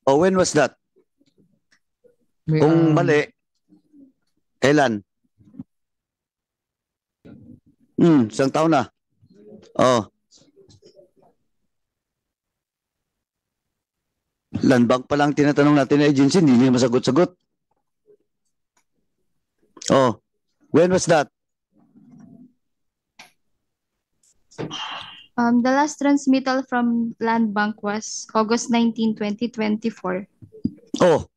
O when was that? Kung mali, kailan? Isang taon na. Oh. Land Bank pa lang tinatanong natin na agency, hindi niya masagot-sagot. Oh. When was that? The last transmittal from Land Bank was August 19, 2024. Oh.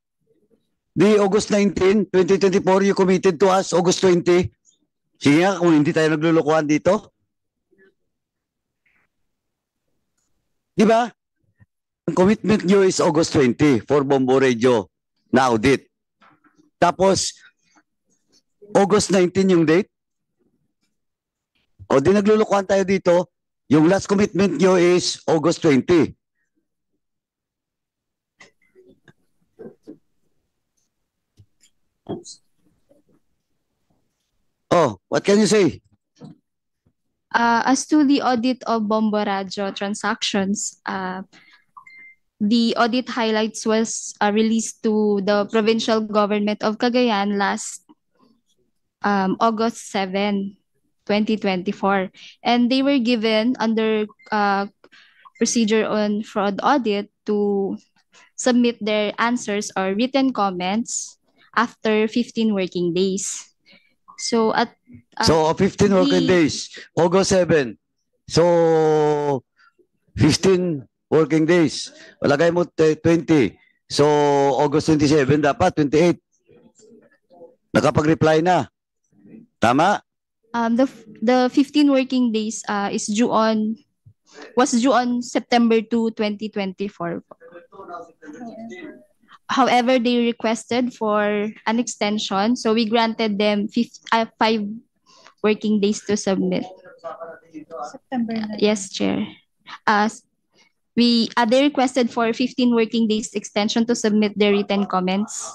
The August 19, 2024, you committed to us August 20. Sige nga, kung hindi tayo naglulukuhan dito. Di ba? Ang commitment nyo is August 20 for Bombo Radio na audit. Tapos, August 19 yung date. O di naglulukuhan tayo dito, yung last commitment nyo is August 20. Oh, what can you say? As to the audit of Bombo Radio transactions, the audit highlights was released to the provincial government of Cagayan last August 7, 2024. And they were given under procedure on fraud audit to submit their answers or written comments after 15 working days. So at 15 working days, August 7. So 15 working days. Lagay mo 20. So August 27 dapat 28. Nakapag-reply na. Tama? The 15 working days was due on September 2, 2024. However, they requested for an extension, so we granted them 5 working days to submit. September 9. Yes, Chair. They requested for 15 working days extension to submit their written comments.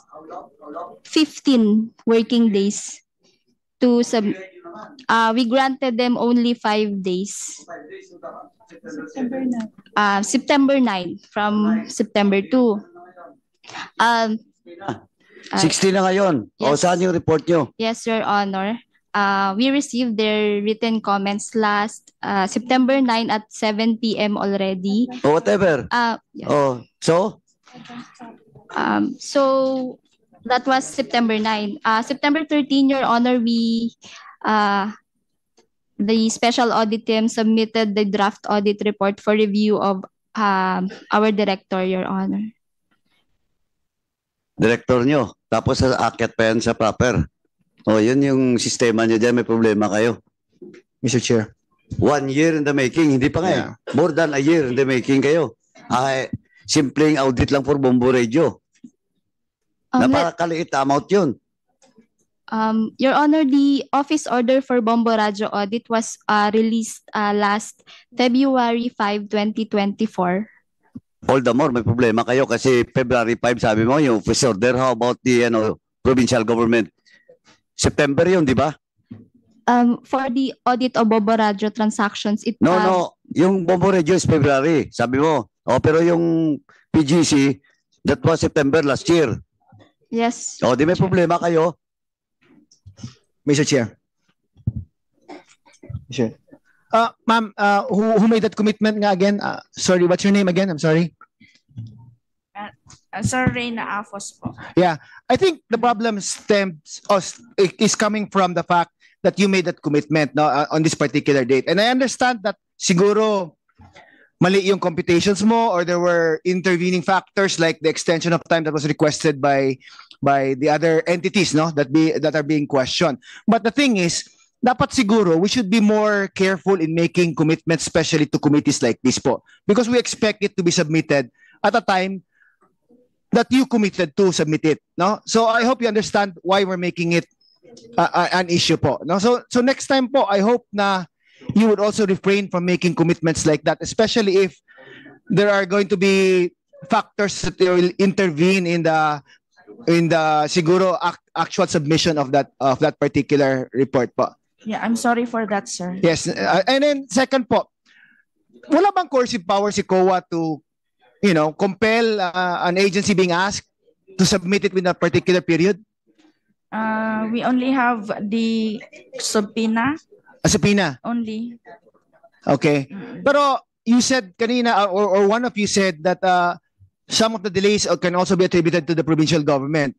15 working days to submit. We granted them only 5 days. September 9. September 9 from September 2. 16 na ngayon. Yes. O saan yung report nyo? Yes, Your Honor. We received their written comments last September 9 at 7 p.m. already. O whatever. Yeah. Oh, so? So that was September 9. September 13, Your Honor, the special audit team submitted the draft audit report for review of our director, Your Honor. Director nyo. Tapos aakyat pa yan sa proper. O, yun yung sistema nyo dyan. May problema kayo. Mr. Chair. 1 year in the making. Hindi pa nga eh. More than a year in the making kayo. Simpleng audit lang for Bombo Radio. Napakaliit amount yun. Your Honor, the office order for Bombo Radio audit was released last February 5, 2024. All the more, may problema kayo kasi February 5, sabi mo, yung office order. How about the provincial government? September yun, di ba? For the audit of Bombo Radio transactions, No. Yung Bombo Radio is February, sabi mo. Pero yung PGC, that was September last year. Yes. Di may problema kayo. Mr. Chair. Sure. Ma'am, who made that commitment nga again? Sorry, what's your name again? I'm sorry. Sir Reyna Afos po. Yeah, I think the problem is coming from the fact that you made that commitment on this particular date. And I understand that siguro mali yung computations mo or there were intervening factors like the extension of time that was requested by the other entities that are being questioned. But the thing is, dapat siguro we should be more careful in making commitments, especially to committees like this po, because we expect it to be submitted at a time that you committed to submit it, no? So I hope you understand why we're making it an issue po, no? So next time po, I hope na you would also refrain from making commitments like that, especially if there are going to be factors that will intervene in the siguro actual submission of that particular report po. Yeah, I'm sorry for that, sir. Yes, and then second po, wala bang coercive power si COA to compel an agency being asked to submit it within a particular period? We only have the subpoena A subpoena. only. Okay. Pero you said kanina, or one of you said that some of the delays can also be attributed to the provincial government.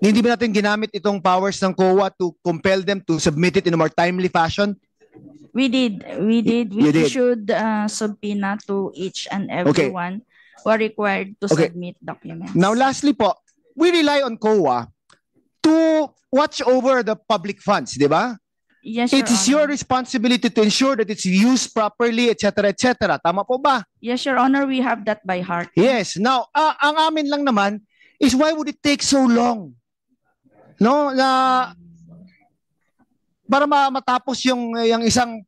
Hindi ba natin ginamit itong powers ng COA to compel them to submit it in a more timely fashion? We did. We You did. issued subpoena to each and Okay. everyone who are required to Okay. submit documents. Now, lastly po, we rely on COA to watch over the public funds, di ba? Yes, It is your Honor. responsibility to ensure that it's used properly, etc., etc. Tama po ba? Yes, Your Honor, we have that by heart. Yes. Now, ang amin lang naman is why would it take so long? No, na para matapos yung isang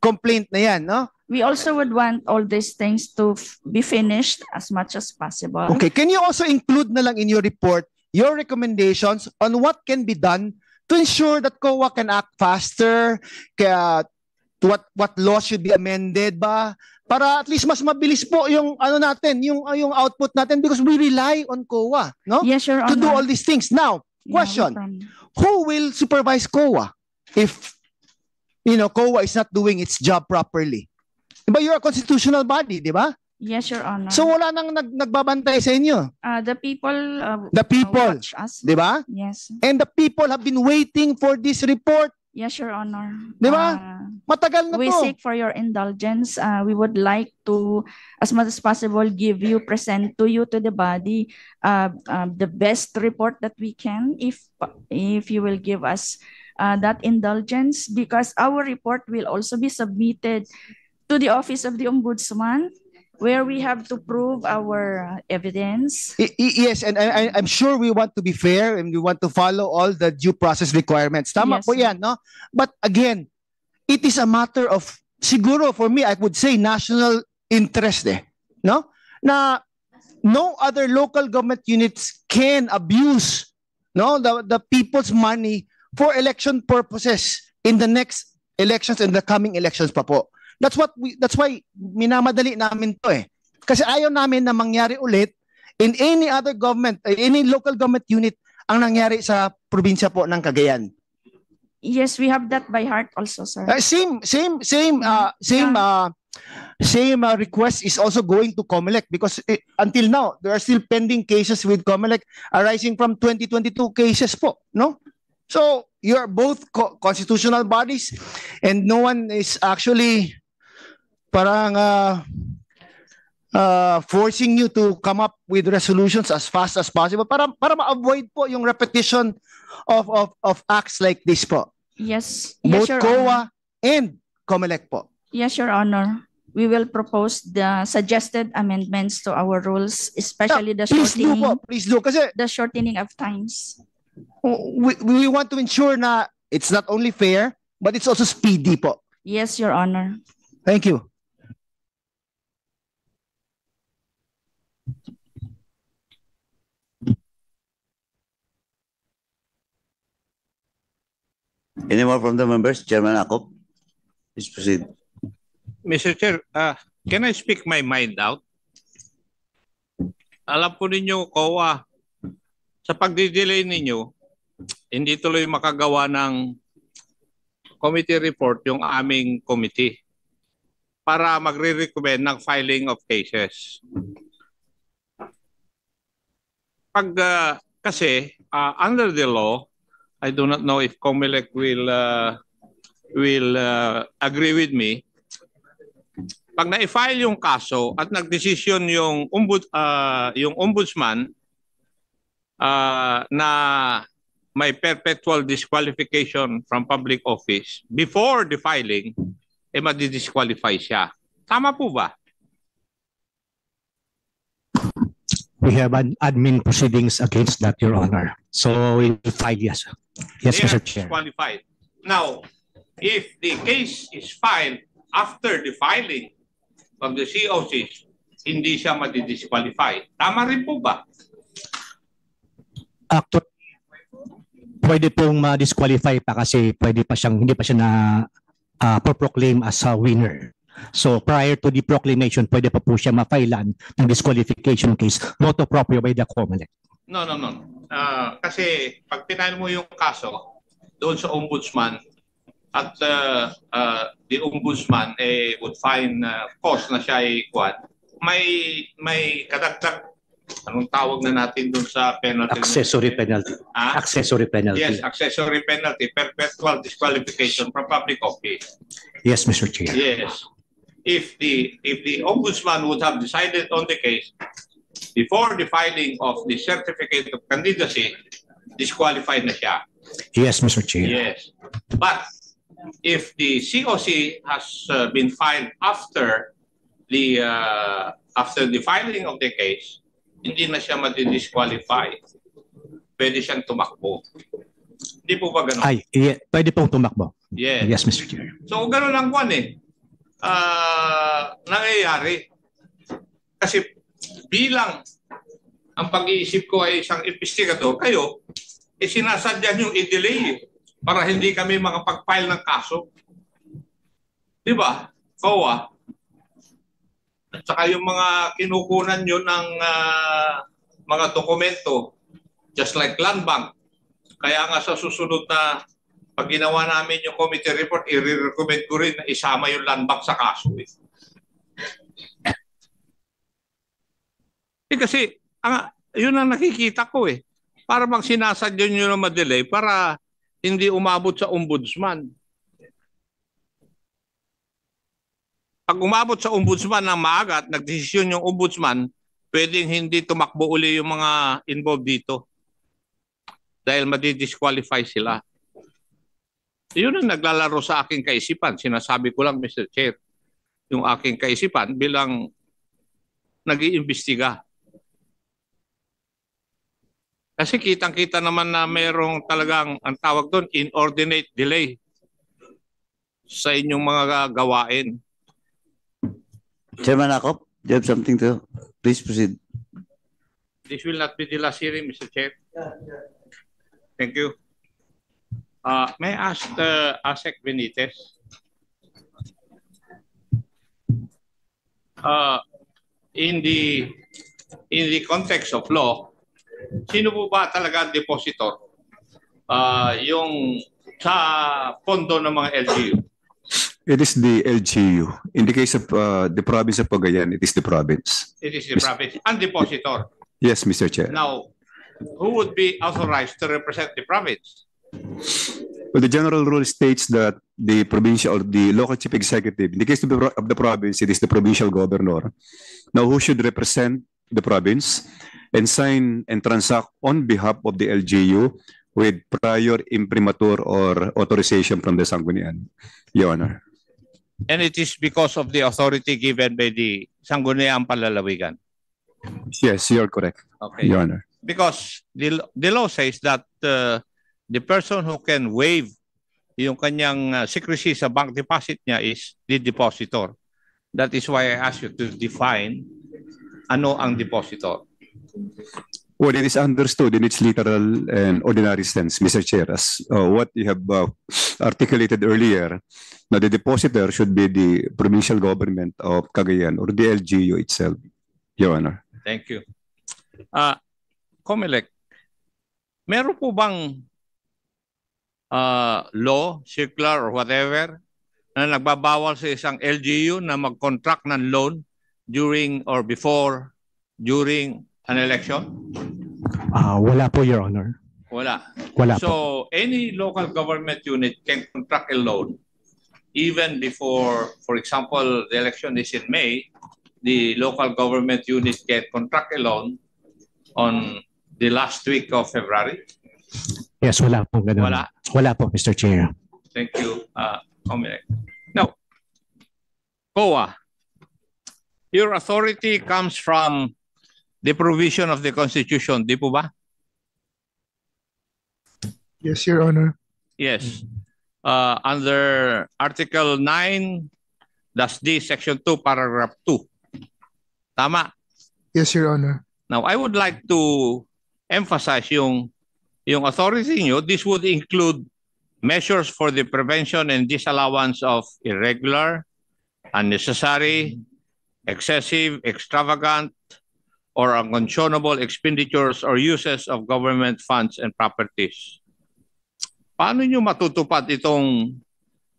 complaint na yan, no? We also would want all these things to be finished as much as possible. Okay, can you also include na lang in your report your recommendations on what can be done to ensure that COA can act faster, kaya what laws should be amended ba, para at least mas mabilis po yung natin, yung output natin, because we rely on COA, no? Yes, Your To Honor. do all these things. Now, Yeah, question, no problem. who will supervise COA if COA is not doing its job properly? Diba, you're a constitutional body, di ba? Yes, Your Honor. So wala nang nagbabantay sa inyo, The people The people. watch us. di ba? Yes. And the people have been waiting for this report. Yes, Your Honor. Di ba? Matagal na We to. seek for your indulgence. We would like to, as much as possible, present to the body, the best report that we can, if you will give us that indulgence, because our report will also be submitted to the Office of the Ombudsman, where we have to prove our evidence. Yes, and I'm sure we want to be fair and we want to follow all the due process requirements. Tama Yes, po sir. yan, no? But again, it is a matter of, siguro for me, I would say national interest no? Na no other local government units can abuse, no, the people's money for election purposes in the next elections and the coming elections pa po. That's why minamadali namin to Kasi ayaw namin na mangyari ulit in any other government, any local government unit ang nangyari sa probinsya po ng Cagayan. Yes, we have that by heart also, sir. Same request is also going to COMELEC because until now there are still pending cases with COMELEC arising from 2022 cases po, no? So you're both constitutional bodies and no one is actually parang forcing you to come up with resolutions as fast as possible para ma-avoid po yung repetition of acts like this po. Yes. Both Yes, Your COA Honor. and COMELEC po. Yes, Your Honor. We will propose the suggested amendments to our rules, especially the Please do shortening, po, please do kasi of times. we want to ensure na it's not only fair but it's also speedy po. Yes, Your Honor. Thank you. Any more from the members? Chairman Akop, please proceed. Mr. Chair, can I speak my mind out? Alam po ninyo, COA, sa pagdidelay ninyo, hindi tuloy makagawa ng committee report yung aming committee para magre-recommend ng filing of cases. Kasi under the law, I do not know if COMELEC will agree with me. Pag na-file yung kaso at nagdesisyon yung ombudsman na may perpetual disqualification from public office before the filing, madi-disqualify siya. Tama po ba? We have admin proceedings against that, Your Honor. So we will file, yes. Yes, They Mr. are Chair. disqualified. Now, if the case is filed after the filing of the COCs, hindi siya madi-disqualify. Tama rin po ba? Actually, pwede pong ma-disqualify pa kasi hindi pa siya na proclaim as a winner. So prior to the proclamation, pwede pa po siya ma-filean ng disqualification case motu proprio by the COMELEC. No. Kasi pag tinanong mo yung kaso doon sa ombudsman at the ombudsman would find cause na siya ay may kadagdag, anong tawag na natin doon sa penalty? Accessory penalty. Accessory penalty. Yes, accessory penalty, perpetual disqualification from public office. Yes, Mr. Chair. Yes. If the ombudsman would have decided on the case before the filing of the certificate of candidacy, disqualified na siya. Yes, Mr. Chair. Yes. But if the COC has been filed after the filing of the case, hindi na siya madi-disqualify. Pwede siyang tumakbo. Hindi po ba ganun? Ay, pwede pong tumakbo. Yes. Yes, Mr. Chair. So ganun lang kwan nangyayari. Kasi bilang ang pag-iisip ko ay isang investigador, kayo, sinasadya niyong i-delay para hindi kami makapag-file ng kaso. Di ba? COA. At saka yung mga kinukunan nyo ng mga dokumento, just like Land Bank. Kaya nga sa susunod na pag ginawa namin yung committee report, i-recommend ko rin na isama yung Land Bank sa kaso. Kasi yun ang nakikita ko Para bang sinasadyo nyo na madelay para hindi umabot sa ombudsman. Pag umabot sa ombudsman ng maaga at nagdesisyon yung ombudsman, pwedeng hindi tumakbo uli yung mga involved dito. Dahil madi-disqualify sila. Yun ang naglalaro sa aking kaisipan. Sinasabi ko lang, Mr. Chair, yung aking kaisipan bilang nag-iimbestiga. Kasi kitang-kita naman na mayroong talagang, ang tawag doon, inordinate delay sa inyong mga gawain. Chairman Akop, do you have something to? Please proceed. This will not be the last hearing, Mr. Chair. Thank you. May I ask ASEC Benitez? In the context of law, sino po ba talaga ang depositor? Yung sa pondo ng mga LGU? It is the LGU. In the case of the province of Cagayan, it is the province. It is the province and depositor. Yes, Mr. Chair. Now, who would be authorized to represent the province? Well, the general rule states that the provincial or the local chief executive, in the case of the province, it is the provincial governor. Now, who should represent the province and sign and transact on behalf of the LGU with prior imprimatur or authorization from the Sanggunian, Your Honor. And it is because of the authority given by the Sangguniang Palalawigan. Yes, you're correct, Okay. Your Honor. Because the law says that the person who can waive yung kanyang secrecy sa bank deposit niya is the depositor. That is why I asked you to define ano ang depositor. Well, it is understood in its literal and ordinary sense, Mr. Chair, as what you have articulated earlier, that the depositor should be the provincial government of Cagayan or the LGU itself, Your Honor. Thank you. COMELEC, meron po bang law, circular or whatever na nagbabawal sa isang LGU na mag-contract ng loan during or before, during an election? Wala po, Your Honor. Wala. Wala po. So, any local government unit can contract a loan even before, for example, the election is in May, the local government unit can contract a loan on the last week of February. Yes, wala po. Ganun. Wala. Wala po, Mr. Chair. Thank you, COMELEC. Now, COA, your authority comes from the provision of the Constitution, di po ba? Yes, Your Honor. Yes. Under Article 9-D, Section 2, Paragraph 2. Tama? Yes, Your Honor. Now, I would like to emphasize yung authority nyo. This would include measures for the prevention and disallowance of irregular, unnecessary, excessive, extravagant, or unconscionable expenditures or uses of government funds and properties. Paano nyo matutupad itong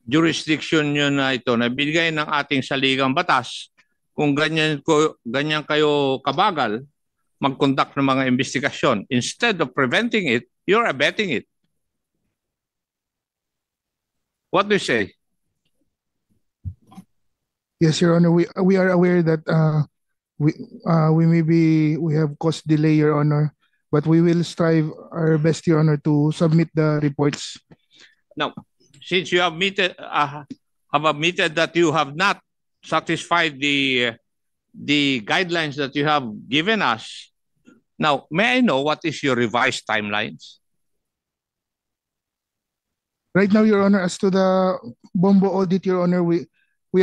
jurisdiction nyo na ito na binigay ng ating saligang batas kung ganyan kayo kabagal mag-conduct ng mga investigasyon? Instead of preventing it, you're abetting it. What do you say? Yes, Your Honor. We are aware that we have caused delay, Your Honor, but we will strive our best, Your Honor, to submit the reports. Now, since you have admitted that you have not satisfied the guidelines that you have given us, now may I know what is your revised timelines? Right now, Your Honor, as to the Bombo audit, Your Honor, we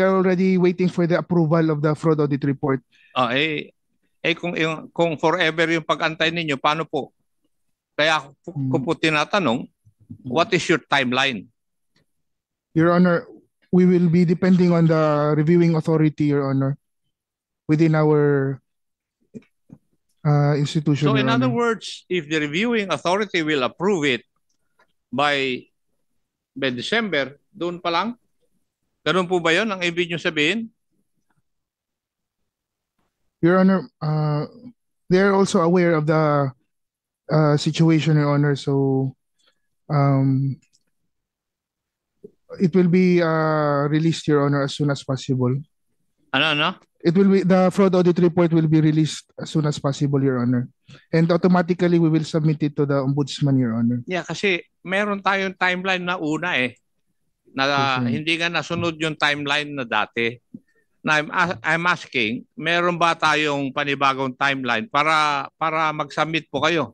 are already waiting for the approval of the fraud audit report. Kung forever yung pag-antay ninyo, paano po? Kaya ko po tinatanong, what is your timeline? Your Honor, we will be depending on the reviewing authority, Your Honor, within our institution. So Your in other Honor. words, if the reviewing authority will approve it by December, doon pa lang? Ganun po ba yun ang ibig nyo sabihin? Your Honor, they are also aware of the situation, Your Honor. So it will be released, Your Honor, as soon as possible. Ano? The fraud audit report will be released as soon as possible, Your Honor. And automatically, we will submit it to the Ombudsman, Your Honor. Yeah, kasi meron tayong timeline na una na Yes, hindi nga nasunod yung timeline na dati. Na I'm asking, meron ba tayong panibagong timeline para mag-submit po kayo?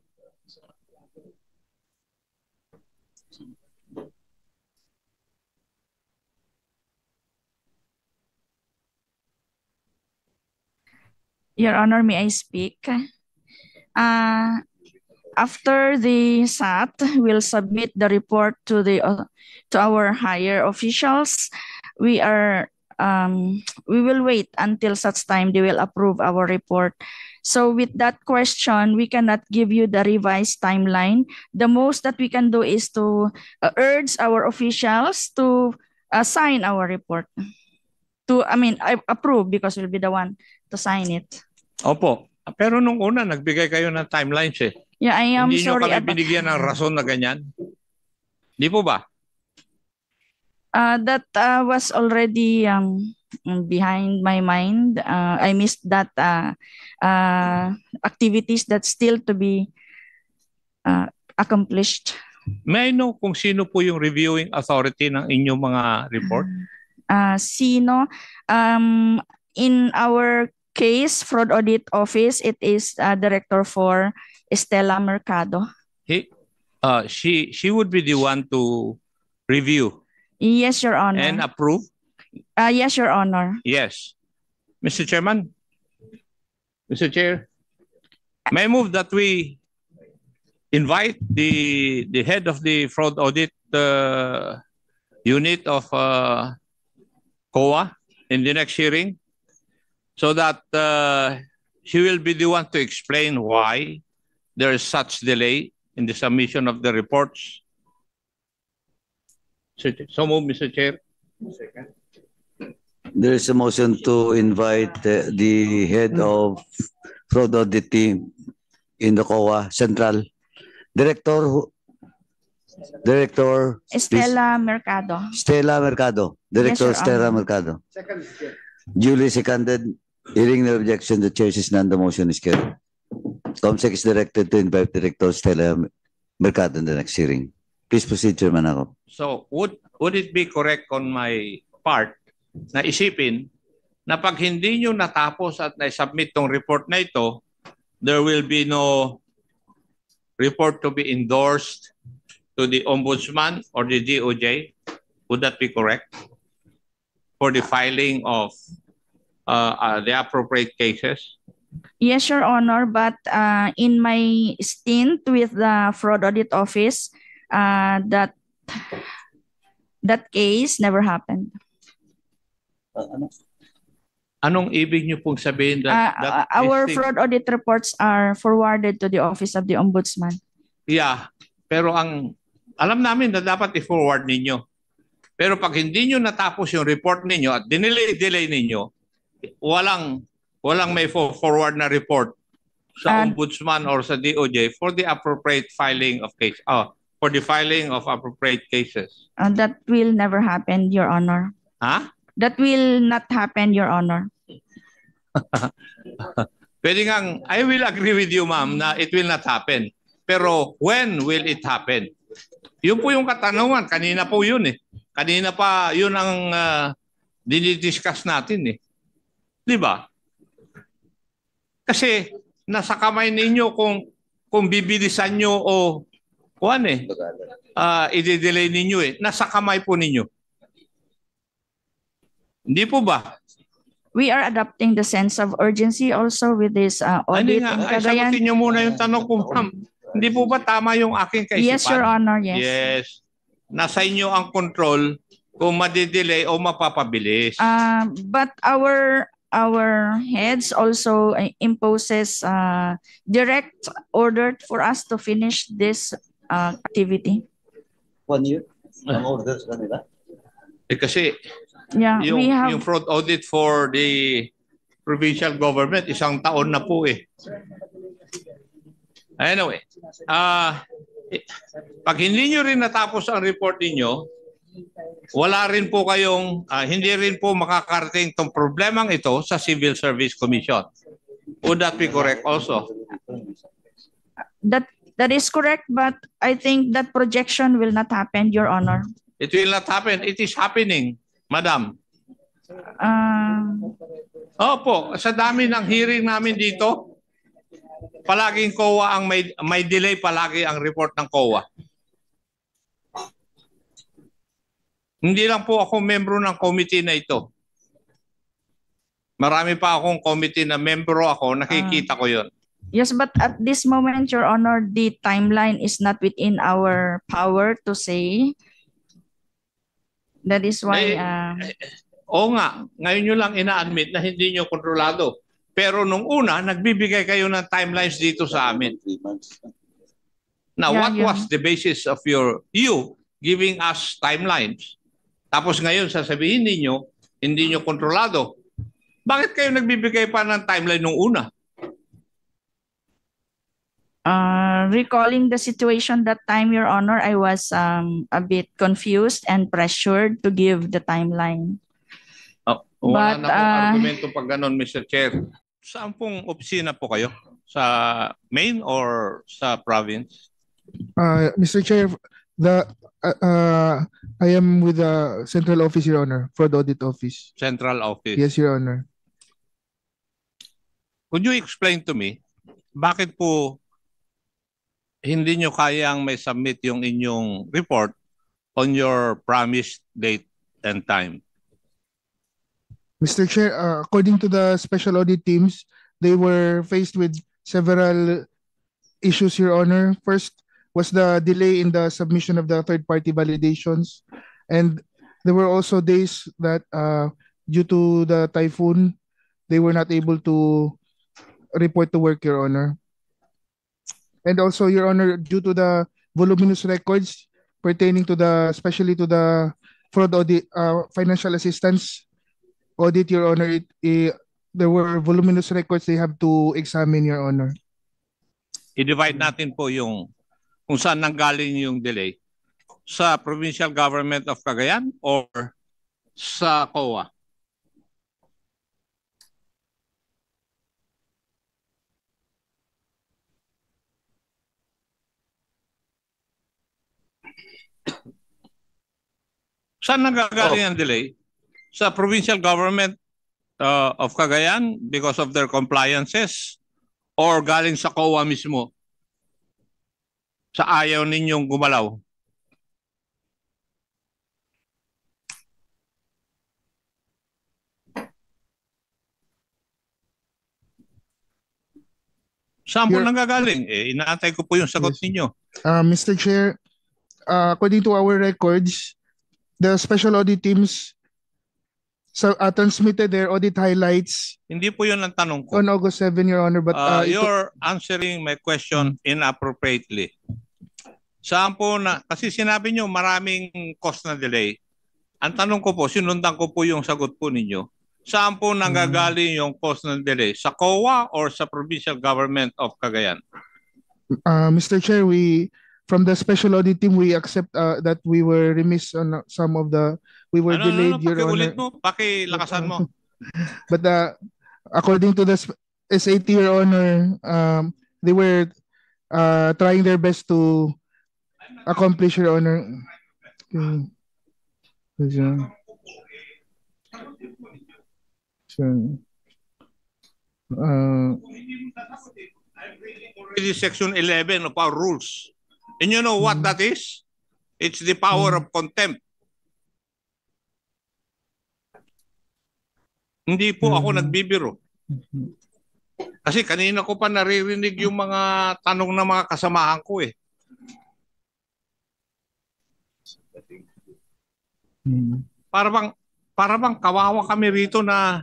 Your Honor, may I speak? After the SAT will submit the report to our higher officials, we will wait until such time they will approve our report. So with that question, we cannot give you the revised timeline. The most that we can do is to urge our officials to sign our report. I approve because we'll be the one to sign it. Opo. Pero nung una, nagbigay kayo ng timelines Yeah, I am Hindi nyo sorry. kami binigyan ng rason na ganyan? Di po ba? That was already behind my mind. I missed that activities that still to be accomplished. May I know kung sino po yung reviewing authority ng inyong mga report? Sino? In our case, Fraud Audit Office, it is Director for Estela Mercado. She would be the one to review Yes, Your Honor. and approve? Yes, Your Honor. Yes. Mr. Chairman? Mr. Chair? May I move that we invite the head of the fraud audit unit of COA in the next hearing so that she will be the one to explain why there is such delay in the submission of the reports. So move, Mr. Chair. There is a motion to invite the head of fraud audit team in the COA Central. Director, Estela Mercado. Stella Mercado. Director Yes, Your Stella Honor. Mercado. Duly seconded. Hearing no objection, the chair is none. The motion is carried. COMSEC is directed to invite Director Stella Mercado in the next hearing. Please proceed, Chairman Ako. So would it be correct on my part na isipin na pag hindi nyo natapos at na-submit tong report na ito, there will be no report to be endorsed to the Ombudsman or the DOJ? Would that be correct? For the filing of the appropriate cases? Yes, Your Honor, but in my stint with the Fraud Audit Office, that case never happened. Anong ibig niyo pong sabihin that Our these things- fraud audit reports are forwarded to the Office of the Ombudsman. Yeah, pero alam namin na dapat i-forward ninyo. Pero pag hindi nyo natapos yung report ninyo at delay ninyo, walang may forward na report sa Ombudsman or sa DOJ for the appropriate filing of case. For the filing of appropriate cases. That will never happen, Your Honor. Ha? That will not happen, Your Honor. Pwede ngang, I will agree with you, ma'am, na it will not happen. Pero when will it happen? Yun po yung katanungan. Kanina po yun eh. Kanina pa yun ang dinidiscuss natin eh. Di ba? Kasi nasa kamay ninyo kung bibilisan nyo o i-delay ninyo eh. Nasa kamay po ninyo. Hindi po ba? We are adopting the sense of urgency also with this audit in Cagayan. Sagutin nyo muna yung tanong ko, ma'am. Hindi po ba tama yung aking kaisipan? Yes, Your Honor, yes. Yes. Nasa inyo ang control kung madidelay o mapapabilis. But our heads also imposes direct order for us to finish this activity. 1 year? Ang orders kanila? Kasi Yeah, we have yung fraud audit for the provincial government, 1 taon na po eh. Anyway, pag hindi nyo rin natapos ang report ninyo, wala rin po kayong, hindi rin po makakarating itong problemang ito sa Civil Service Commission. Would that be correct also? That is correct, but I think that projection will not happen, Your Honor. It will not happen. It is happening, Madam. Opo, sa dami ng hearing namin dito, palaging COA ang may delay palagi ang report ng COA. Hindi lang po ako membro ng committee na ito. Marami pa akong committee na membro ako, nakikita ko yun. Yes, but at this moment, Your Honor, the timeline is not within our power to say. That is why... Oo nga, ngayon nyo lang ina-admit na hindi nyo kontrolado. Pero nung una, nagbibigay kayo ng timelines dito sa amin. Now, what was the basis of you giving us timelines? Tapos ngayon, sasabihin ninyo, hindi nyo kontrolado. Bakit kayo nagbibigay pa ng timeline nung una? Recalling the situation that time, Your Honor, I was a bit confused and pressured to give the timeline. Wala na pong argumento pag ganon, Mr. Chair. Saan pong opisina po kayo? Sa main or sa province? Mr. Chair, I am with the Central Office, Your Honor, Fraud Audit Office. Central Office? Yes, Your Honor. Could you explain to me, bakit po hindi nyo kayang may submit yung inyong report on your promised date and time? Mr. Chair, according to the special audit teams, they were faced with several issues, Your Honor. First was the delay in the submission of the third-party validations. And there were also days that due to the typhoon, they were not able to report to work, Your Honor. And also, Your Honor, due to the voluminous records pertaining to especially to the fraud audit, financial assistance audit, Your Honor, there were voluminous records they have to examine, Your Honor. I-divide natin po yung kung saan nanggaling yung delay. Sa Provincial Government of Cagayan or sa COA? Saan nanggagaling ang delay? Sa Provincial Government of Cagayan because of their compliances or galing sa COA mismo sa ayaw ninyong gumalaw? Saan po nanggagaling? Inaantay ko po yung sagot ninyo. Mr. Chair, according to our records, the special audit teams transmitted their audit highlights Hindi po yun ang tanong ko. on August 7, Your Honor. But You're answering my question inappropriately. Saan po na, kasi sinabi nyo maraming cause na delay. Ang tanong ko po, sinundan ko po yung sagot po ninyo. Saan po nanggagaling yung cause ng delay? Sa COA or sa Provincial Government of Cagayan? Mr. Chair, from the special audit team, we accept that we were remiss on some of the, we were delayed, Your Honor. Pakiulit mo, pakilakasan mo. But according to the SAT, Your Honor, they were trying their best to accomplish, Your Honor. Already Section 11 of our rules. And you know what that is? It's the power of contempt. Hindi po ako nagbibiro. Kasi kanina ko pa naririnig yung mga tanong ng mga kasamahan ko eh. Para bang kawawa kami rito na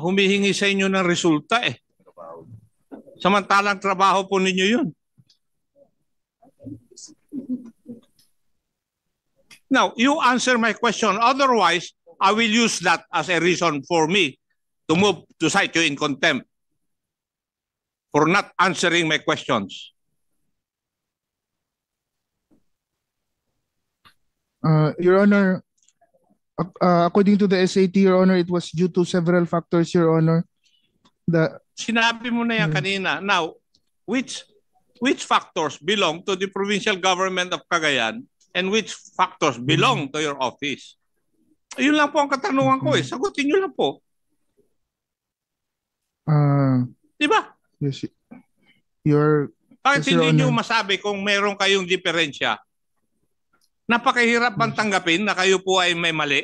humihingi sa inyo ng resulta eh. Samantalang trabaho po ninyo yun. Now, you answer my question. Otherwise, I will use that as a reason for me to move to cite you in contempt for not answering my questions. Your Honor, according to the SAT, Your Honor, it was due to several factors, Your Honor. Sinabi mo na yan kanina. Now, which factors belong to the Provincial Government of Cagayan and which factors belong to your office? Ayun lang po ang katanungan ko eh. Sagutin nyo lang po. Di ba? Yes, Bakit Yes, Your hindi nyo Honor. masabi kung meron kayong diferensya? Napakahirap bang tanggapin na kayo po ay may mali?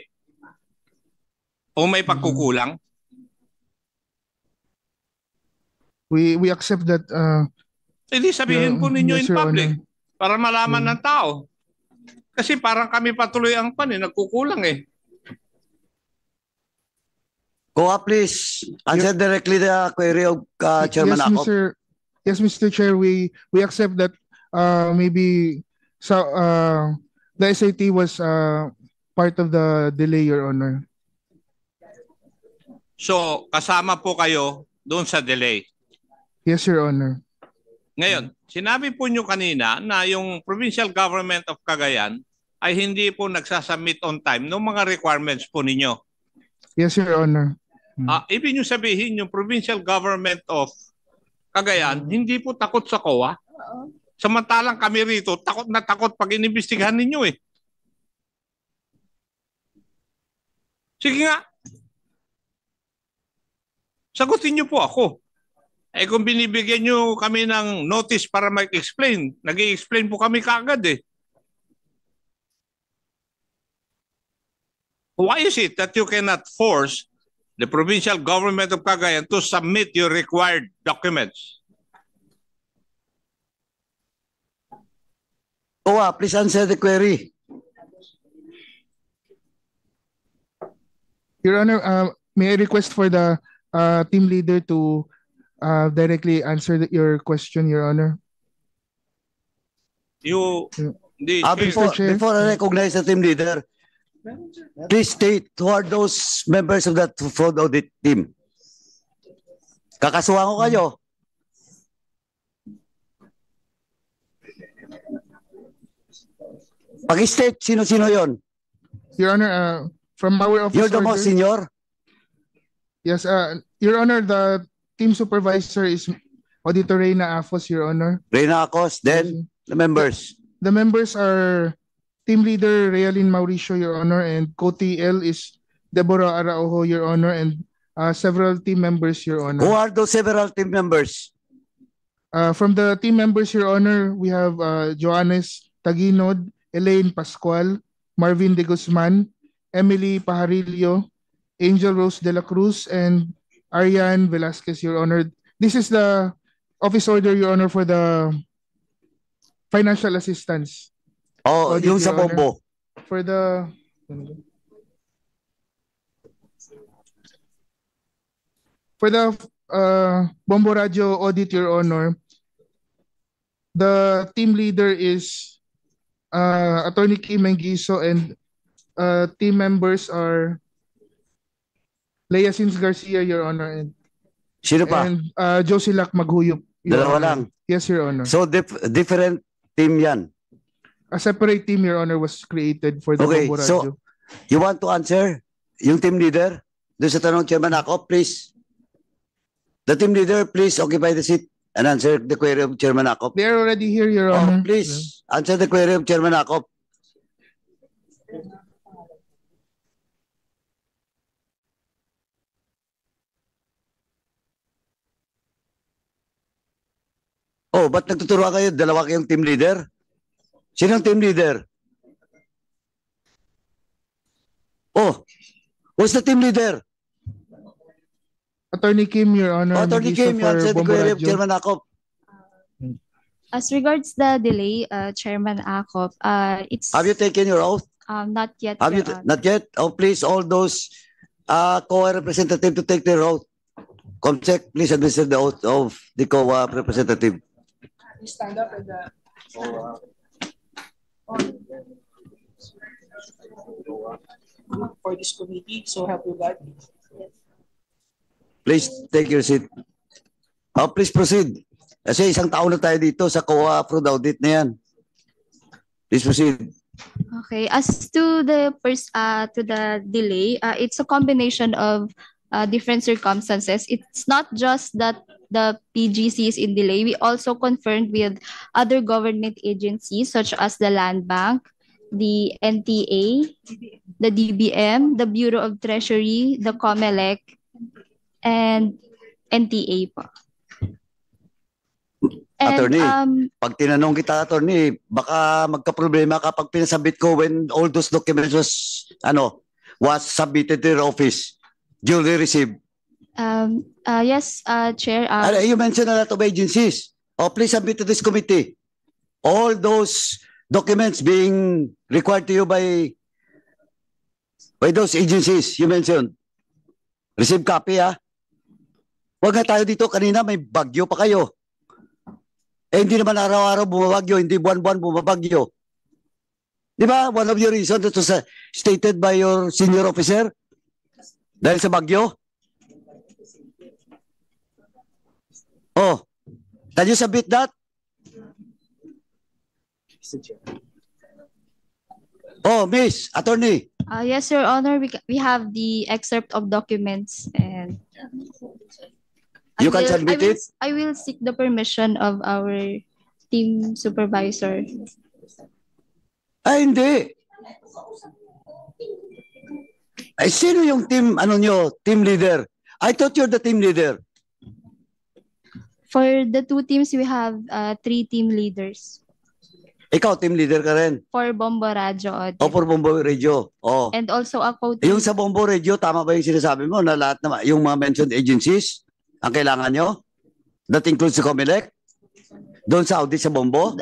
O may pagkukulang? we accept that. Hindi sabihin po ninyo Yes, in Your public Honor. para malaman ng tao. Kasi parang kami patuloy ang nagkukulang eh. COA, please answer directly the query of Chairman Yes, Akop. Yes, Mr. Chair, we accept that maybe the SAT was part of the delay, Your Honor. So, kasama po kayo doon sa delay. Yes, Your Honor. Ngayon, sinabi po nyo kanina na yung Provincial Government of Cagayan ay hindi po nagsasubmit on time ng mga requirements po ninyo. Yes, Your Honor. Ibig nyo sabihin yung Provincial Government of Cagayan hindi po takot sa COA? Samantalang kami rito, takot na takot pag inimbestigahan ninyo eh. Sige nga. Sagutin nyo po ako. Eh kung binibigyan nyo kami ng notice para mag-explain, nag-i-explain po kami kaagad eh. Why is it that you cannot force the Provincial Government of Cagayan to submit your required documents? COA, please answer the query. Your Honor, may I request for the team leader to directly answer your question, Your Honor? Before I recognize the team leader, please state who are those members of that fraud audit team. Kakasuhan ko kayo. Pag-state, sino-sino yon? Your Honor, from our office You're the most senior? Yes, Your Honor, the team supervisor is Auditor Reyna Afos, Your Honor. Reyna Acos, then the members. The members are Team Leader Realin Mauricio, Your Honor, and co-TL is Deborah Araujo, Your Honor, and several team members, Your Honor. Who are those several team members? From the team members, Your Honor, we have Joannes Taginod, Elaine Pascual, Marvin De Guzman, Emily Pajarillo, Angel Rose De La Cruz, and Ariane Velasquez, Your Honor. This is the office order, Your Honor, for the financial assistance. Oh, Audit, yung sa Your Honor. Bombo. For the For the Bombo Radio audit, Your Honor, the team leader is Attorney Kim Mengiso, and team members are Leia Sins Garcia, Your Honor, Sino pa? and Josilac Maghuyop, Your Dalawa Honor. lang. Yes, Your Honor. So different team yan. A separate team, Your Honor, was created for the Okay, Bombo Radio. so you want to answer yung team leader? Doon sa tanong Chairman Akop, please. The team leader, please occupy the seat and answer the query of Chairman Akop. They are already here, Your Honor. Please answer the query of Chairman Akop. Oh, ba't nagtuturuan kayo? Dalawa kayong team leader? Sinong team leader? Oh, who's the team leader? Attorney Kim, Your Honor. Attorney Mengiso Kim, you for answer the Bombo query of Radio. Chairman Akop. As regards the delay, Chairman Akop, it's Have you taken your oath? not yet, Have you Your Honor. not yet? Oh, please, all those COA representative to take their oath. Comsec, please administer the oath of the COA representative. Stand up and for this committee, so help you God. Please take your seat. Oh, please proceed. Kasi isang taon na tayo dito sa COA fraud audit na yan. Please proceed. Okay, as to the delay, it's a combination of different circumstances. It's not just that the PGC is in delay. We also confirmed with other government agencies such as the Land Bank, the NTA, the DBM, the Bureau of Treasury, the COMELEC, and NTA pa. And, Attorney, pag tinanong kita, attorney, baka magka-problema kapag pinasabit ko when all those documents was submitted to your office, duly received. Yes, Chair. You mentioned a lot of agencies. Oh, please submit to this committee. All those documents being required to you by those agencies you mentioned. Receive copy, ha? Huwag na tayo dito. Kanina may bagyo pa kayo. Hindi naman araw-araw bumabagyo, hindi buwan-buwan bumabagyo. Di ba? One of your reasons that was stated by your senior officer dahil sa bagyo. Oh, can you submit that? Oh, Miss Attorney. Yes, Your Honor. We have the excerpt of documents, and You can submit it? I will seek the permission of our team supervisor. Ay, hindi. Ay, sino yung team, team leader? I thought you're the team leader. For the two teams, we have 3 team leaders. Ikaw, team leader ka rin. For Bombo Radio Audit. O for Bombo Radio. Oh. And also ako Yung sa Bombo Radio, tama ba yung sinasabi mo na lahat na yung mga mentioned agencies ang kailangan nyo? That includes the COMELEC? Doon sa audit sa Bombo?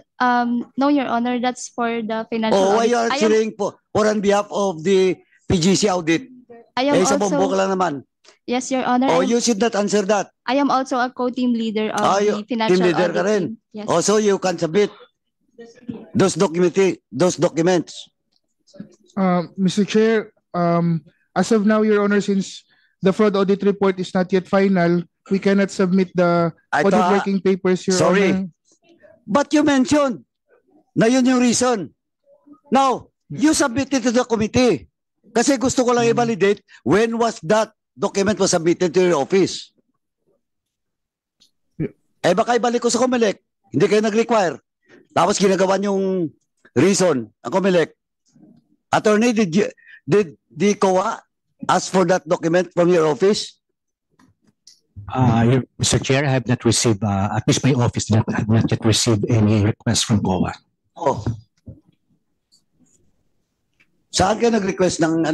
No, Your Honor, that's for the financial Why audit. you are answering for on behalf of the PGC audit? I am Sa also, Bombo ka lang naman. yes, Your Honor. Oh, you should not answer that. I am also a co-team leader of the financial team leader audit ka rin. team. Yes. Oh, so you can submit those documents. Mr. Chair, as of now, Your Honor, since the fraud audit report is not yet final, we cannot submit the audit working papers, Your Sorry. Honor. But you mentioned na yun yung reason. Now, you submit it to the committee. Kasi gusto ko lang i-validate when was that document was submitted to your office. Eh baka ibalik ko sa COMELEC. Hindi kayo nag-require. Tapos ginagawa yung reason ang COMELEC. Attorney, did the COA ask for that document from your office? Mr. Chair, I have not received, at least my office have not yet received any request from COA. Oh. Saan kayo nag-request ng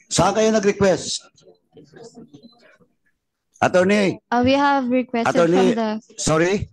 Saan kayo nag-request? Attorney, We have requested Attorney, from the sorry?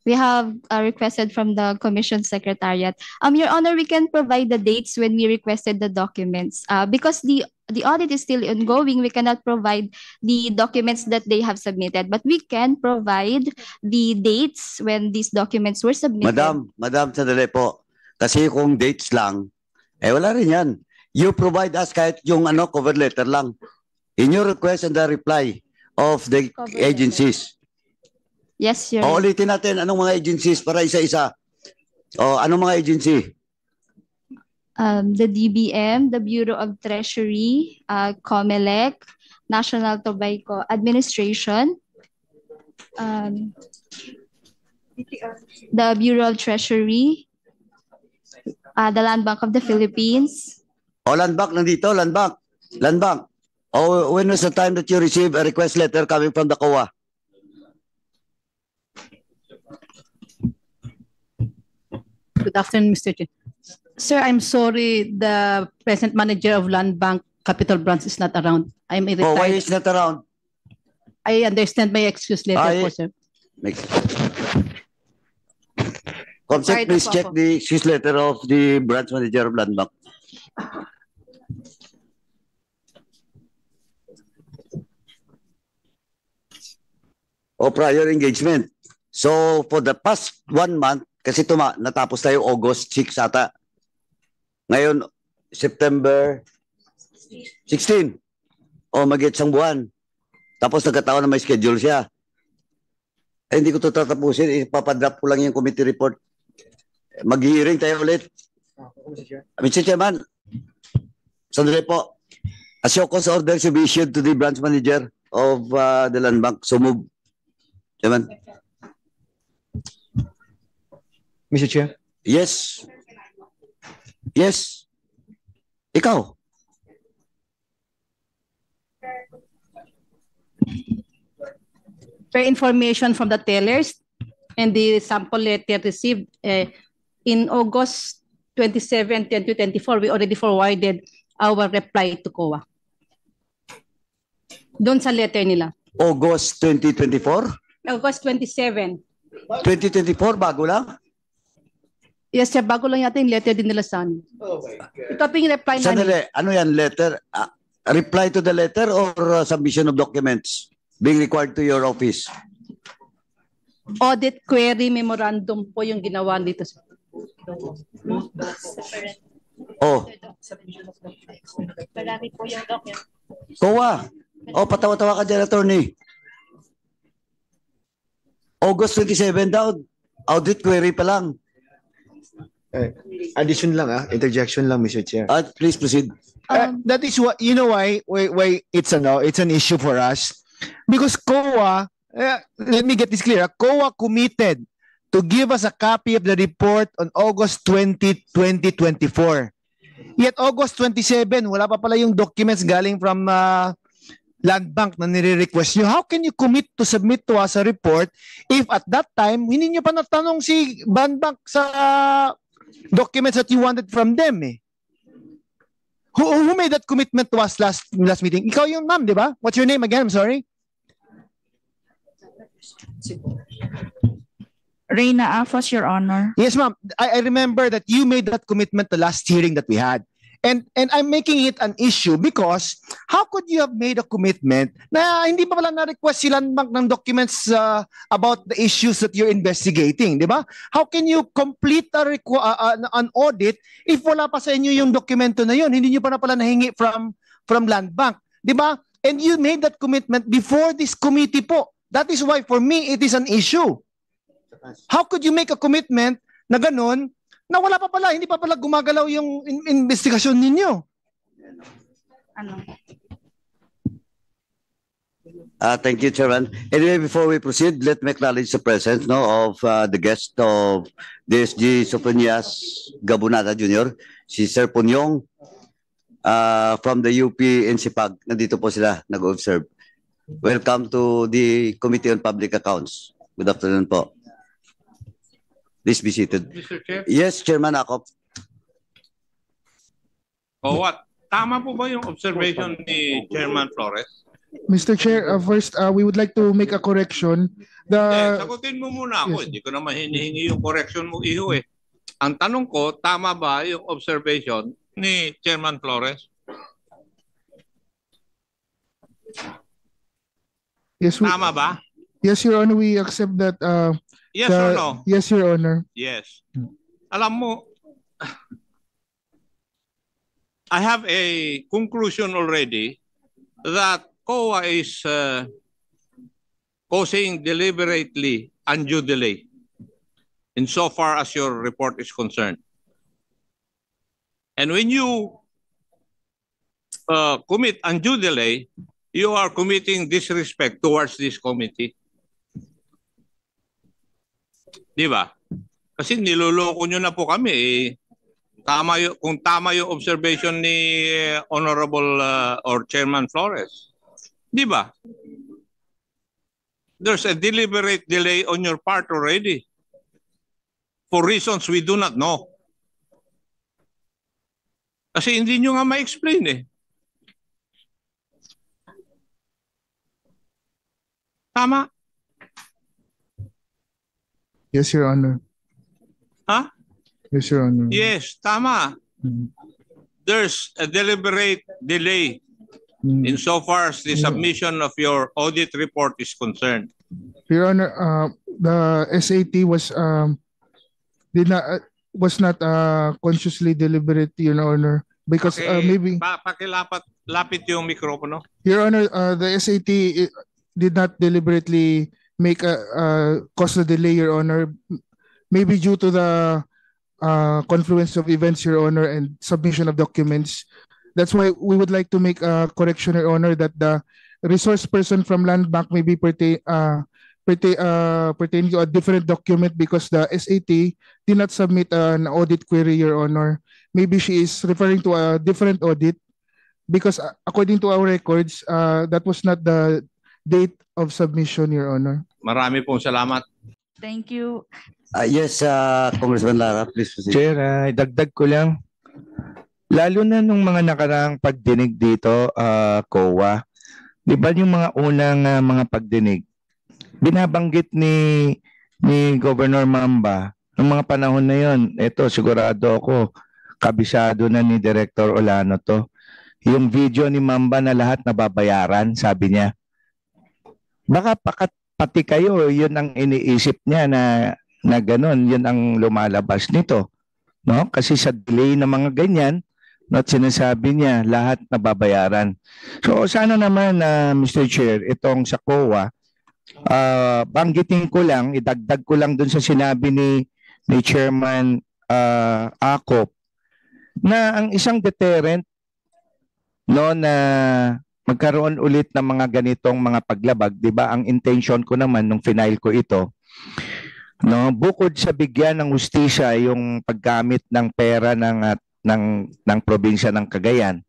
we have requested from the Commission Secretariat. Your Honor, we can provide the dates when we requested the documents. Because the the audit is still ongoing, we cannot provide the documents that they have submitted, but we can provide the dates when these documents were submitted. Madam, sandali po. Kasi kung dates lang, wala rin yan. You provide us kahit yung cover letter lang. In your request and the reply of the Cover agencies. Yes, Your Honor. Ulitin natin anong mga agencies para isa-isa. Anong mga agency? The DBM, the Bureau of Treasury, COMELEC, National Tobacco Administration, the Bureau of Treasury, the Land Bank of the Philippines. Land Bank nandito, Land Bank. When was the time that you received a request letter coming from the COA? Good afternoon, Mr. Chair. Sir, I'm sorry, the present manager of Land Bank Capital Branch is not around. I'm a retired. Why is not around? I understand my excuse letter po, sir. Comsec, Sorry, please po check ako. the excuse letter of the branch manager of Land Bank. Prior engagement. So for the past 1 month, kasi natapos tayo August 6 ata. Ngayon, September 16. Mag-isang buwan. Tapos nagkataon na may schedule siya. Hindi ko ito tatapusin. Ipapadrap ko lang yung committee report. Mag-hearing tayo ulit. Mr. Chairman, sandali po. A show cause order should be issued to the branch manager of the Land Bank. So move. Chairman. Mr. Chair. Yes. Yes. Ikaw. Per information from the tellers and the sample letter received in August 27, 2024, we already forwarded our reply to COA. Doon sa letter nila. August 2024? August 27. 2024, bago lang? Yes, sir. Bago lang yata yung letter din nila sa amin. Ito po yung reply namin. Sandali, ano yan, letter? Reply to the letter or submission of documents being required to your office? Audit query memorandum po yung ginawa dito, sir. Marami po yung document. COA. Patawa-tawa ka dyan, attorney. August 27 daw. Audit query pa lang. Addition lang interjection lang, Mr. Chair. Please proceed. That is what why it's an issue for us because COA. Let me get this clear. COA committed to give us a copy of the report on August 20, 2024. Yet August 27, wala pa pala yung documents galing from Land Bank na nire-request nyo. How can you commit to submit to us a report if at that time, hindi nyo pa natanong si Land Bank sa documents that you wanted from them Who made that commitment to us last meeting? Ikaw yung ma'am, di ba? What's your name again? I'm sorry. Reyna Afos, Your Honor. Yes, ma'am. I remember that you made that commitment the last hearing that we had. And I'm making it an issue because how could you have made a commitment na hindi pa pala na-request si Land Bank ng documents about the issues that you're investigating, di ba? How can you complete an audit if wala pa sa inyo yung dokumento na yun? Hindi nyo pa na pala nahingi from Land Bank, di ba? And you made that commitment before this committee po. That is why for me it is an issue. How could you make a commitment na ganun na wala pa pala, hindi pa pala gumagalaw yung investigasyon ninyo? Thank you, Chairman. Anyway, before we proceed, let me acknowledge the presence of the guest of DSG Sofonias Gabunata Jr., si Sir Punyong from the UP NCPAG. Nandito po sila, nag-observe. Welcome to the Committee on Public Accounts. Good afternoon po. Please be seated. Mr. Chair? Yes, Chairman Akop. Tama po ba yung observation ni Chairman Flores? Mr. Chair, first, we would like to make a correction. Sagutin mo muna ako. Yes. Hindi ko naman hinihingi yung correction mo, iho Ang tanong ko, tama ba yung observation ni Chairman Flores? Yes, Tama ba? yes, Your Honor, we accept that. Yes or no? Yes, Your Honor. Yes. Alam mo, I have a conclusion already that COA is causing deliberately undue delay insofar as your report is concerned. And when you commit undue delay, you are committing disrespect towards this committee. Di ba? Kasi niloloko nyo na po kami eh. Kung tama yung observation ni Honorable or Chairman Flores. Di ba? There's a deliberate delay on your part already. For reasons we do not know. Kasi hindi nyo nga ma-explain eh. Tama? Yes, Your Honor. Ha? Yes, Your Honor. Yes, tama. There's a deliberate delay insofar as the submission of your audit report is concerned. Your Honor, the SAT was not consciously deliberate, Your Honor, because maybe. Lapit yung mikropono. Your Honor, the SAT did not deliberately make cause the delay, Your Honor. Maybe due to the confluence of events, Your Honor, and submission of documents. That's why we would like to make a correction, Your Honor, that the resource person from Land Bank may be pertaining to a different document because the SAT did not submit an audit query, Your Honor. Maybe she is referring to a different audit because according to our records, that was not the date of submission, Your Honor. Marami pong salamat. Thank you. Yes, Congressman Lara, please proceed. Chair, dagdag ko lang. Lalo na nung mga nakaraang pagdinig dito, COA, di ba yung mga unang mga pagdinig, binabanggit ni Governor Mamba, noong mga panahon na yon, ito sigurado ako, kabisado na ni Director Olano to, yung video ni Mamba na lahat nababayaran, sabi niya. Baka pati kayo, yun ang iniisip niya na ganun, yun ang lumalabas nito. No? Kasi sa delay ng mga ganyan, no, sinasabi niya lahat nababayaran. So sana naman, Mr. Chair, itong sa COA, banggitin ko lang, idagdag ko lang dun sa sinabi ni Chairman Acop, na ang isang deterrent, no, na magkaroon ulit ng mga ganitong mga paglabag, 'di ba? Ang intention ko naman nung final ko ito, no, bukod sa bigyan ng hustisya yung paggamit ng pera ng probinsya ng Cagayan,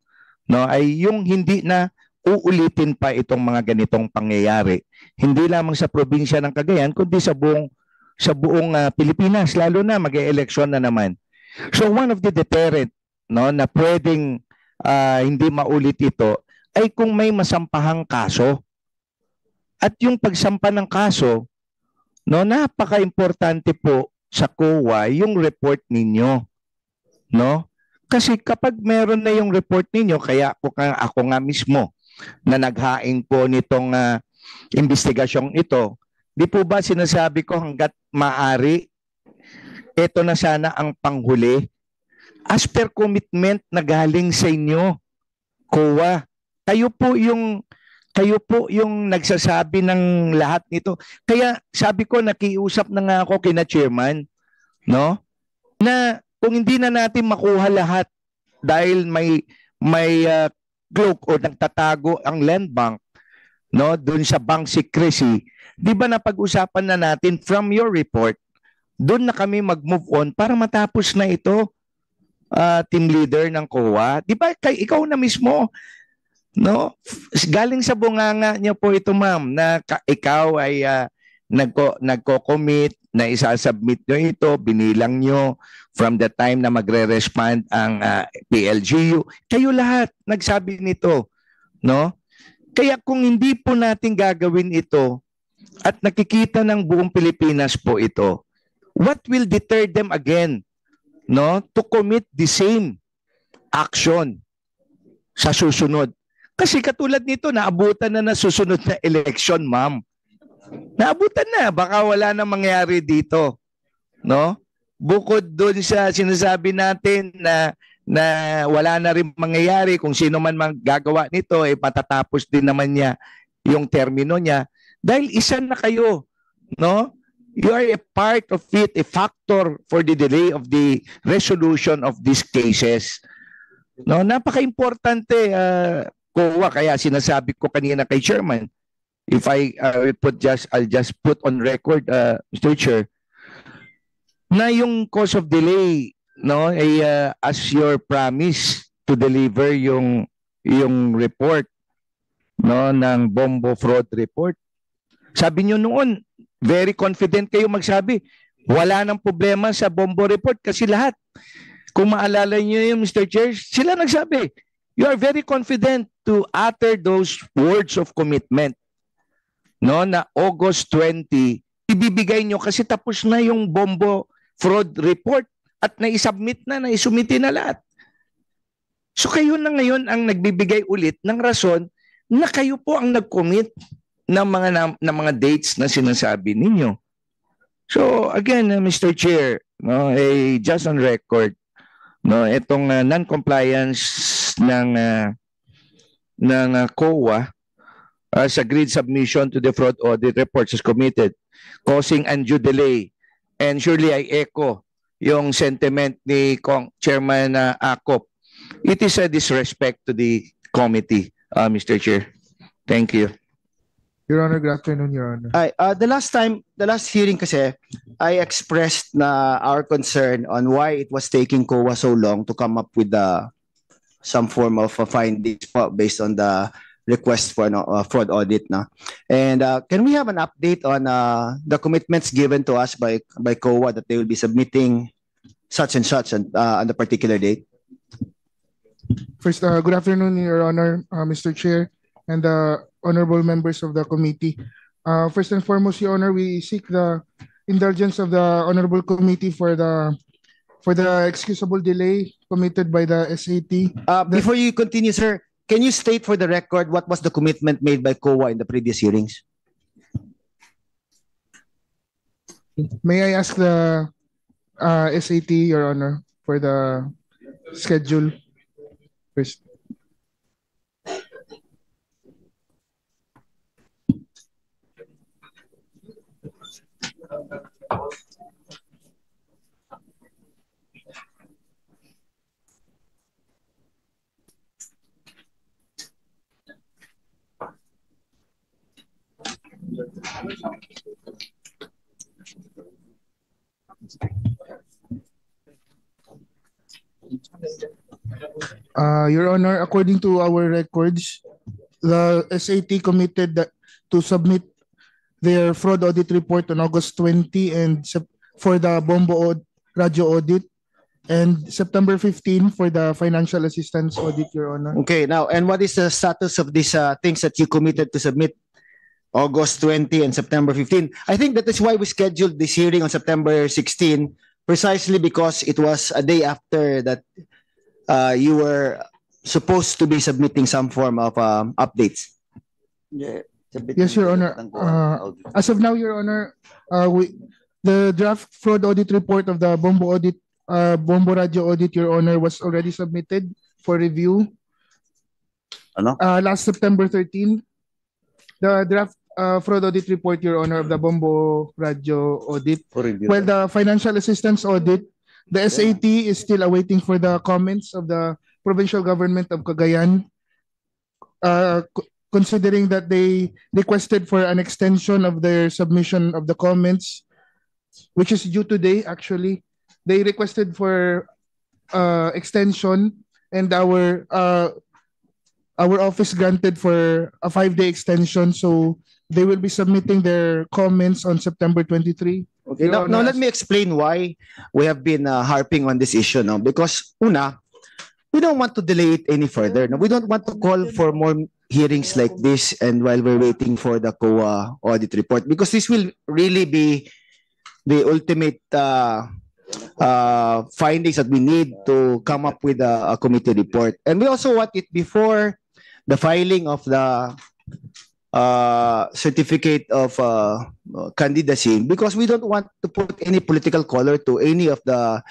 no, ay yung hindi na uulitin pa itong mga ganitong pangyayari, hindi lamang sa probinsya ng Cagayan kundi sa buong Pilipinas, lalo na mag-e-eleksyon na naman. So one of the deterrent, no, na pwedeng hindi maulit ito ay kung may masampahang kaso. At yung pagsampa ng kaso, no, napaka-importante po sa COA yung report ninyo, no? Kasi kapag meron na yung report ninyo, kaya ako nga mismo na naghain po nitong investigasyong ito, di po ba sinasabi ko hanggat maaari, ito na sana ang panghuli as per commitment na galing sa inyo, COA. Kayo po yung nagsasabi ng lahat nito. Kaya sabi ko, nakiusap na nga ako kina Chairman, no? Na kung hindi na natin makuha lahat dahil may cloak o nagtatago ang Land Bank, no, doon sa bank secrecy, di ba napag-usapan na natin from your report, doon na kami mag-move on para matapos na ito, team leader ng COA. Di ba ikaw na mismo, no? Galing sa bunganga niyo po ito, ma'am, na ikaw ay nagko-commit na isasubmit nyo ito, binilang nyo from the time na magre-respond ang PLGU. Kayo lahat nagsabi nito, no? Kaya kung hindi po natin gagawin ito at nakikita ng buong Pilipinas po ito, what will deter them again, no, to commit the same action sa susunod? Kasi katulad nito, naabutan na susunod na election, ma'am. Naabutan na, baka wala na mangyari dito. No? Bukod doon sa sinasabi natin na wala na rin mangyayari, kung sino man gagawa nito, matatapos din naman niya yung termino niya. Dahil isa na kayo, no? You are a part of it, a factor for the delay of the resolution of these cases. No, napaka-importante, COA, kaya sinasabi ko kanina kay Chairman, if I'll just put on record, Mr. Chair, na yung cause of delay, no, ay as your promise to deliver yung report, no, ng Bombo Fraud Report. Sabi niyo noon, very confident kayo magsabi, wala nang problema sa Bombo Report kasi lahat. Kung maalala niyo yung Mr. Chair, sila nagsabi, you are very confident to utter those words of commitment. No, na August 20, ibibigay nyo kasi tapos na yung Bombo Fraud Report at naisubmit na, naisumiti na lahat. So kayo na ngayon ang nagbibigay ulit ng rason na kayo po ang nag-commit ng mga dates na sinasabi ninyo. So again, Mr. Chair, no, just on record, no, itong non-compliance ng COA sa agreed submission to the fraud audit reports is committed, causing undue delay. And surely I echo yung sentiment ni Chairman Acop. It is a disrespect to the committee, Mr. Chair. Thank you. Your Honor, good afternoon, Your Honor. The last hearing kasi, I expressed our concern on why it was taking COA so long to come up with some form of findings based on the request for fraud audit. And can we have an update on the commitments given to us by COA that they will be submitting such and such on the particular date? First, good afternoon, Your Honor, Mr. Chair, and the honorable members of the committee. First and foremost, Your Honor, we seek the indulgence of the honorable committee for the excusable delay committed by the SAT. Before you continue, sir, can you state for the record what was the commitment made by COA in the previous hearings? May I ask the SAT, Your Honor, for the schedule first? Your Honor, according to our records, the SAT committed to submit their fraud audit report on August 20 and for the Bombo Radio audit, and September 15 for the financial assistance audit, Your Honor. Okay, now, and what is the status of these things that you committed to submit August 20 and September 15? I think that is why we scheduled this hearing on September 16, precisely because it was a day after that you were supposed to be submitting some form of updates. Yes, Your Honor. As of now, Your Honor, the draft fraud audit report of the Bombo Radio audit, Your Honor, was already submitted for review. Last September 13. The draft fraud audit report, Your Honor, of the Bombo Radio audit. Well, the financial assistance audit, the SAT is still awaiting for the comments of the provincial government of Cagayan, considering that they requested for an extension of their submission of the comments, which is due today, actually. They requested for extension, and our office granted for a 5-day extension, so they will be submitting their comments on September 23. Okay, now let me explain why we have been harping on this issue. No? Because, una, we don't want to delay it any further. No? We don't want to call for more hearings like this and while we're waiting for the COA audit report, because this will really be the ultimate findings that we need to come up with a committee report. And we also want it before the filing of the certificate of candidacy, because we don't want to put any political color to any of the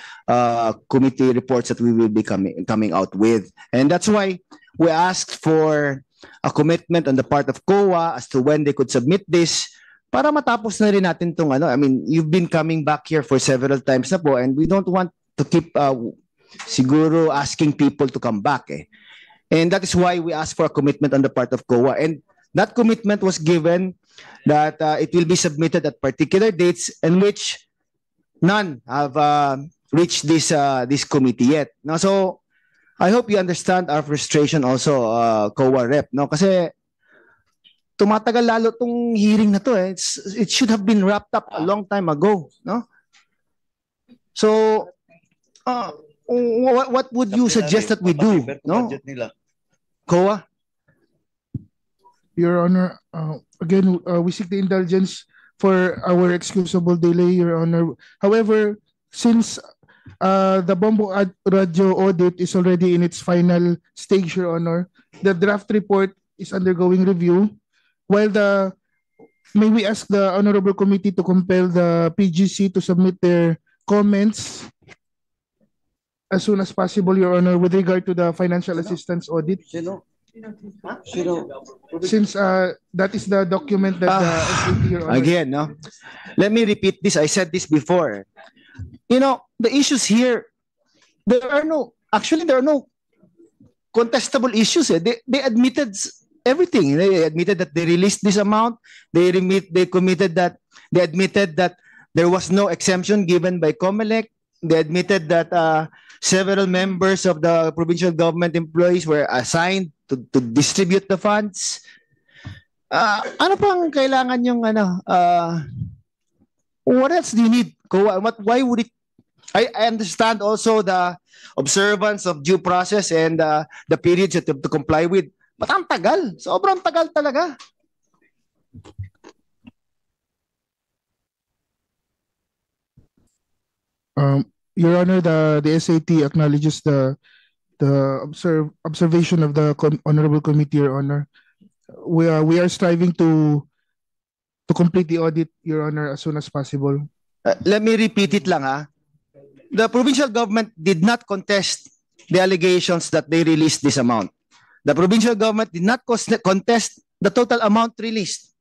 committee reports that we will be coming out with. And that's why we asked for a commitment on the part of COA as to when they could submit this para matapos na rin natin tong ano. I mean, you've been coming back here for several times na po, and we don't want to keep siguro asking people to come back eh. And that is why we asked for a commitment on the part of COA. And that commitment was given that it will be submitted at particular dates in which none have reached this committee yet. Now, so I hope you understand our frustration also, COA rep, no? Kasi tumatagal lalo tong hearing na to eh. It should have been wrapped up a long time ago, no? So, what would you suggest that we do, no? COA? Your Honor, again, we seek the indulgence for our excusable delay, Your Honor. However, since the Bombo Radio audit is already in its final stage, Your Honor, the draft report is undergoing review. While may we ask the Honorable Committee to compel the PGC to submit their comments as soon as possible, Your Honor, with regard to the financial assistance audit? Since that is the document that the SAT, Your Honor. Again, no? Let me repeat this. I said this before. You know, the issues here, there are no contestable issues. They admitted everything. They admitted that they released this amount. They admitted that there was no exemption given by COMELEC. They admitted that several members of the provincial government employees were assigned to distribute the funds. Ano pang kailangan yung what else do you need? Why would it? I understand also the observance of due process and the periods that you have to comply with. But ang tagal. Sobrang tagal talaga. Your Honor, the SAT acknowledges the observation of the Honorable Committee, Your Honor. We are striving to complete the audit, Your Honor, as soon as possible. Let me repeat it lang ha. The provincial government did not contest the allegations that they released this amount. The provincial government did not contest the total amount released.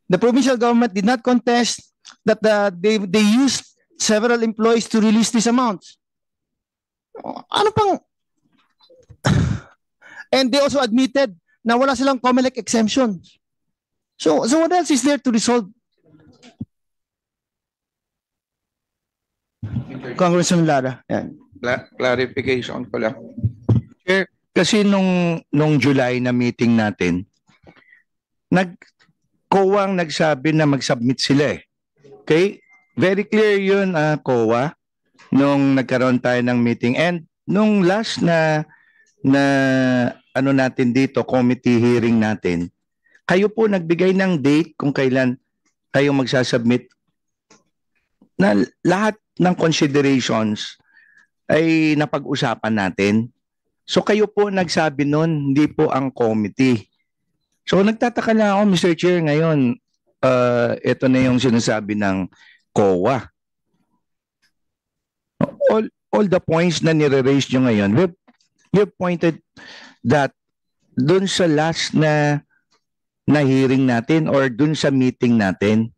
The provincial government did not contest that they used several employees to release these amounts. Ano pang? And they also admitted na wala silang COMELEC exemption. So what else is there to resolve? Congressman Lara. Yan. Clarification ko lang. Chair, kasi nung July na meeting natin, COA ang nagsabi na mag-submit sila eh. Okay? Very clear yun, COA, nung nagkaroon tayo ng meeting. And nung last na ano natin dito, committee hearing natin, kayo po nagbigay ng date kung kailan kayo magsasubmit na lahat ng considerations ay napag-usapan natin. So kayo po nagsabi nun, hindi po ang committee. So nagtataka na ako, Mr. Chair, ngayon, ito na yung sinasabi ng COA. All the points na nire-raise nyo ngayon, we've pointed that dun sa last na hearing natin or dun sa meeting natin.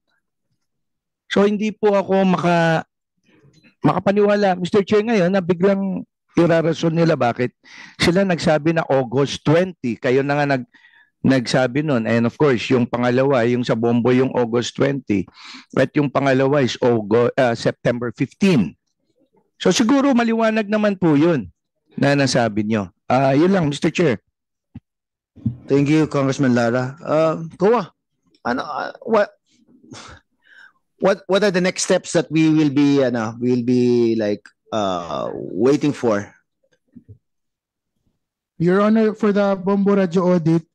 So hindi po ako makapaniwala, Mr. Chair, ngayon na biglang irarason nila bakit sila nagsabi na August 20. Kayo na nga nagsabi nun. And of course, yung pangalawa, yung sa Bombo, yung August 20. At yung pangalawa is September 15. So siguro maliwanag naman po yun na nasabi nyo. Yun lang, Mr. Chair. Thank you, Congressman Lara. COA, what are the next steps that we will be like waiting for? Your Honor, for the Bombo Radio audit,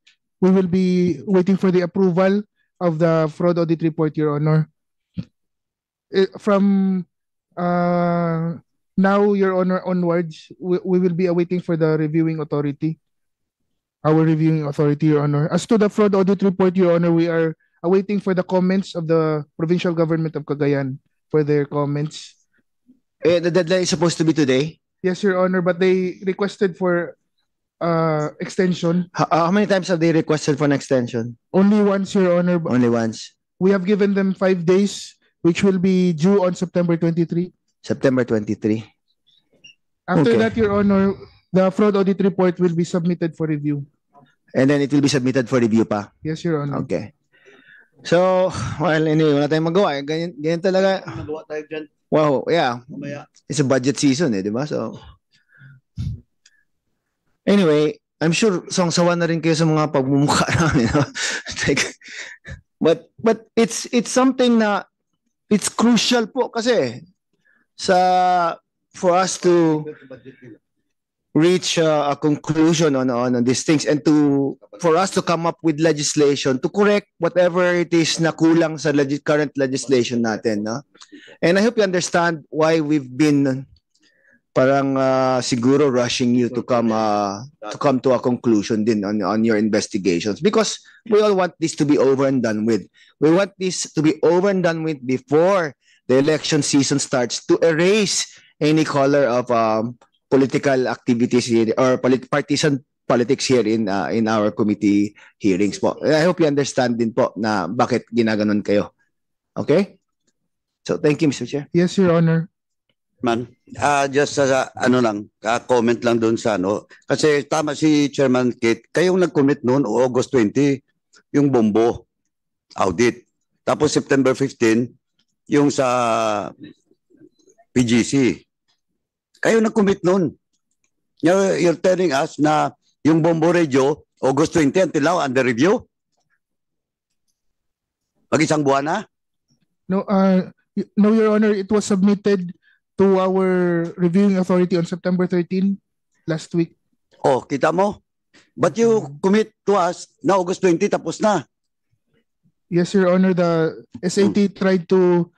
we will be waiting for the approval of the fraud audit report, Your Honor. From now, Your Honor, onwards, we will be awaiting for the reviewing authority. our reviewing authority, Your Honor. As to the fraud audit report, Your Honor, we are awaiting for the comments of the provincial government of Cagayan for their comments. The deadline is supposed to be today. Yes, Your Honor, but they requested for extension. How many times have they requested for an extension? Only once, Your Honor. Only once. We have given them 5 days, which will be due on September 23. September 23. After Okay. that, Your Honor, the fraud audit report will be submitted for review. And then it will be submitted for review pa. Yes, Your Honor. Okay. So, well, anyway, wala tayong magawa. Ganyan talaga. Wow, yeah. It's a budget season, di ba? So, anyway, I'm sure sawang-sawa na rin kayo sa mga pagmumukha namin. No? But it's something na it's crucial po kasi for us to reach a conclusion on these things and for us to come up with legislation to correct whatever it is na kulang sa current legislation natin, no? And I hope you understand why we've been parang siguro rushing you to come to a conclusion din on your investigations, because we all want this to be over and done with. We want this to be over and done with before the election season starts, to erase any color of political activities here or partisan politics here in our committee hearings po. I hope you understand din po na bakit ginaganon kayo. Okay? So thank you, Mr. Chair. Yes, Your Honor. Man, just comment lang doon sa kasi tama si Chairman Kate, kayong nag-commit noon August 20 yung Bombo audit. Tapos September 15 yung sa PGC. Kayo nag-commit noon. You're telling us na yung Bombo Radio August 20 until now under review? Mag-isang buwan na? No, Your Honor, it was submitted to our reviewing authority on September 13 last week. Oh, kita mo? But you commit to us na August 20 tapos na. Yes, Your Honor, the SAT tried to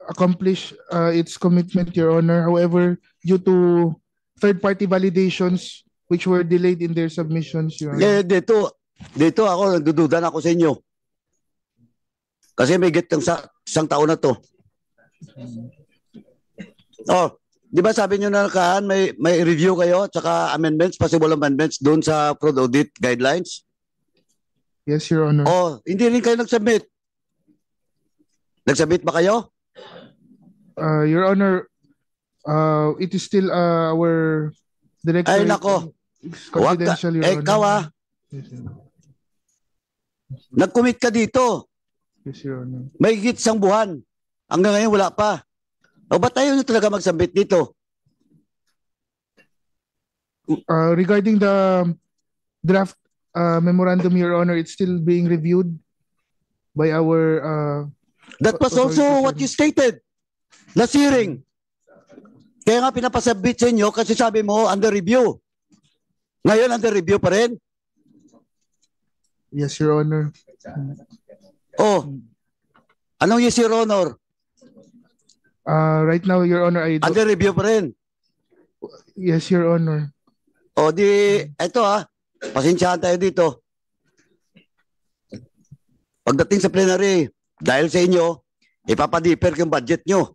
accomplish its commitment, Your Honor. However, due to third-party validations which were delayed in their submissions, Your Honor. Dito ako, nagdududa na ako sa inyo. Kasi may get ng isang taon na to. Oh, di ba sabi nyo na may review kayo at saka amendments, possible amendments doon sa fraud audit guidelines? Yes, Your Honor. Oh, hindi rin kayo nag-submit. Nag-submit ba kayo? Your Honor, it is still our director. Ay, nako. Confidential, Your Honor. Ikaw Yes, Your Honor. Nag-commit ka dito. Yes, Your Honor. May higit isang buwan. Hanggang ngayon wala pa. O ba't tayo na talaga mag-submit dito? Regarding the draft memorandum, Your Honor, it's still being reviewed by our... That was also what you stated last hearing. Kaya nga pinapasubmit sa inyo kasi sabi mo under review. Ngayon under review pa rin? Yes, Your Honor. Oh, anong yes, Your Honor? Right now, Your Honor, I don't... Under review pa rin? Yes, Your Honor. O eto pasensyahan tayo dito. Pagdating sa plenary, dahil sa inyo, ipapadiper yung budget nyo.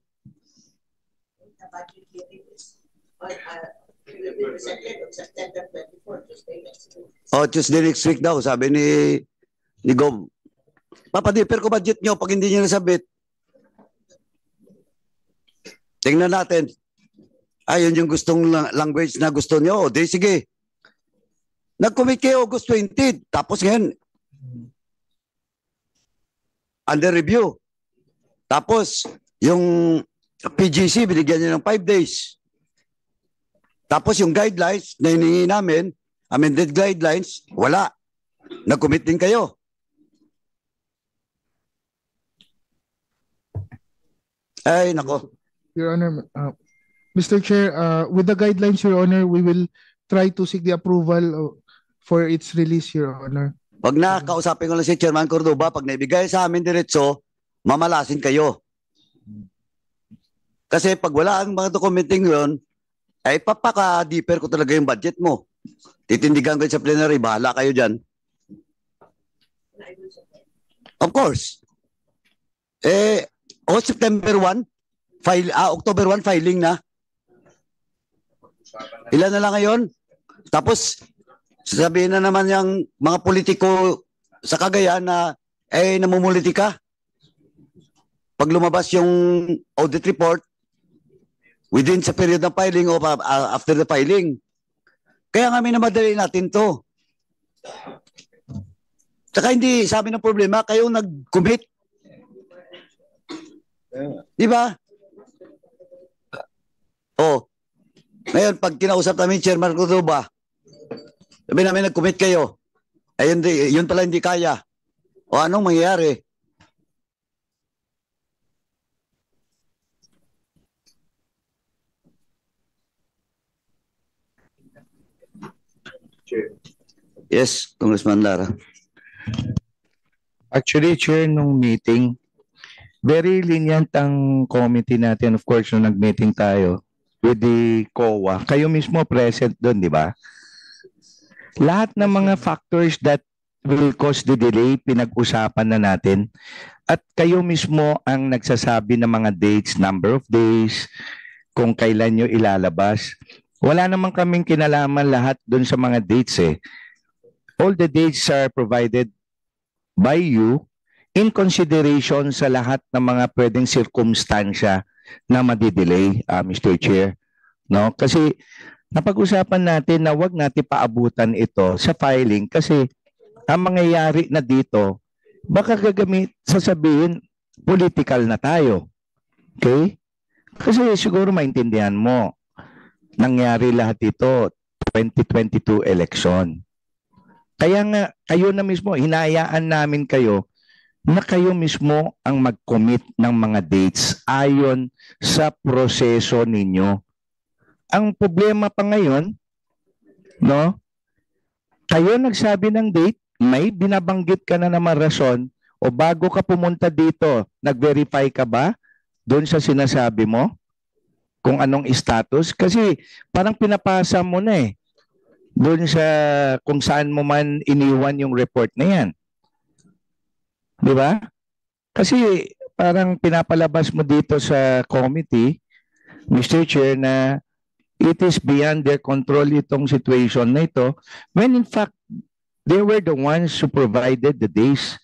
Tuesday next week daw, sabi ni Gov. Papadiper ko budget nyo pag hindi nyo nasabit. Tingnan natin. Ayun yung gustong language na gusto nyo. O di sige. Nag-commit kayo August 20. Tapos ngayon, under review. Tapos, yung PGC, binigyan nyo ng 5 days. Tapos yung guidelines na hiningi namin, amended guidelines, wala. Nag-commit din kayo. Ay, nako. Your Honor, Mr. Chair, with the guidelines, Your Honor, we will try to seek the approval for its release, Your Honor. Pag nakausapin ko lang si Chairman Cordoba, pag naibigay sa amin diretso, mamalasin kayo. Kasi pag wala ang mga documenting yun, ay papaka-deeper ko talaga yung budget mo. titindigan ko sa plenary, bahala kayo dyan. Of course. September 1, October 1, filing na. Ilan na lang ngayon? Tapos, sasabihin na naman yung mga politiko sa Cagayan na, namumuliti ka. Pag lumabas yung audit report, within sa period ng filing o after the filing. Kaya nga minamadali natin to. Saka hindi sa amin ng problema, kayo nag-commit. Di ba? Ngayon, pag kinausap namin, Chairman Cordoba, sabi namin nag-commit kayo. Ayun, yun pala hindi kaya. O anong mangyayari? Yes, Congressman Lara. Actually, Chair, nung meeting, very lenient ang committee natin. Of course, nung nag-meeting tayo with the COA, kayo mismo present doon, di ba? Lahat ng mga factors that will cause the delay, pinag-usapan na natin. At kayo mismo ang nagsasabi ng mga dates, number of days, kung kailan nyo ilalabas. Wala naman kaming kinalaman lahat doon sa mga dates eh. All the dates are provided by you in consideration sa lahat ng mga pwedeng sirkumstansya na madidelay, Mr. Chair. No? Kasi napag-usapan natin na wag natin paabutan ito sa filing kasi ang mangyayari na dito, baka sasabihin, political na tayo. Okay? Kasi siguro maintindihan mo, nangyari lahat ito 2022 election. Kaya nga, kayo na mismo, hinayaan namin kayo na kayo mismo ang mag-commit ng mga dates ayon sa proseso ninyo. Ang problema pa ngayon, no? Kayo nagsabi ng date, may binabanggit ka na naman rason o bago ka pumunta dito, nag-verify ka ba doon sa sinasabi mo? Kung anong status? Kasi parang pinapasa mo na eh. Doon sa kung saan mo man iniwan yung report na yan. Di ba? Kasi parang pinapalabas mo dito sa committee, Mr. Chair, na it is beyond their control itong situation na ito, when in fact, they were the ones who provided the days.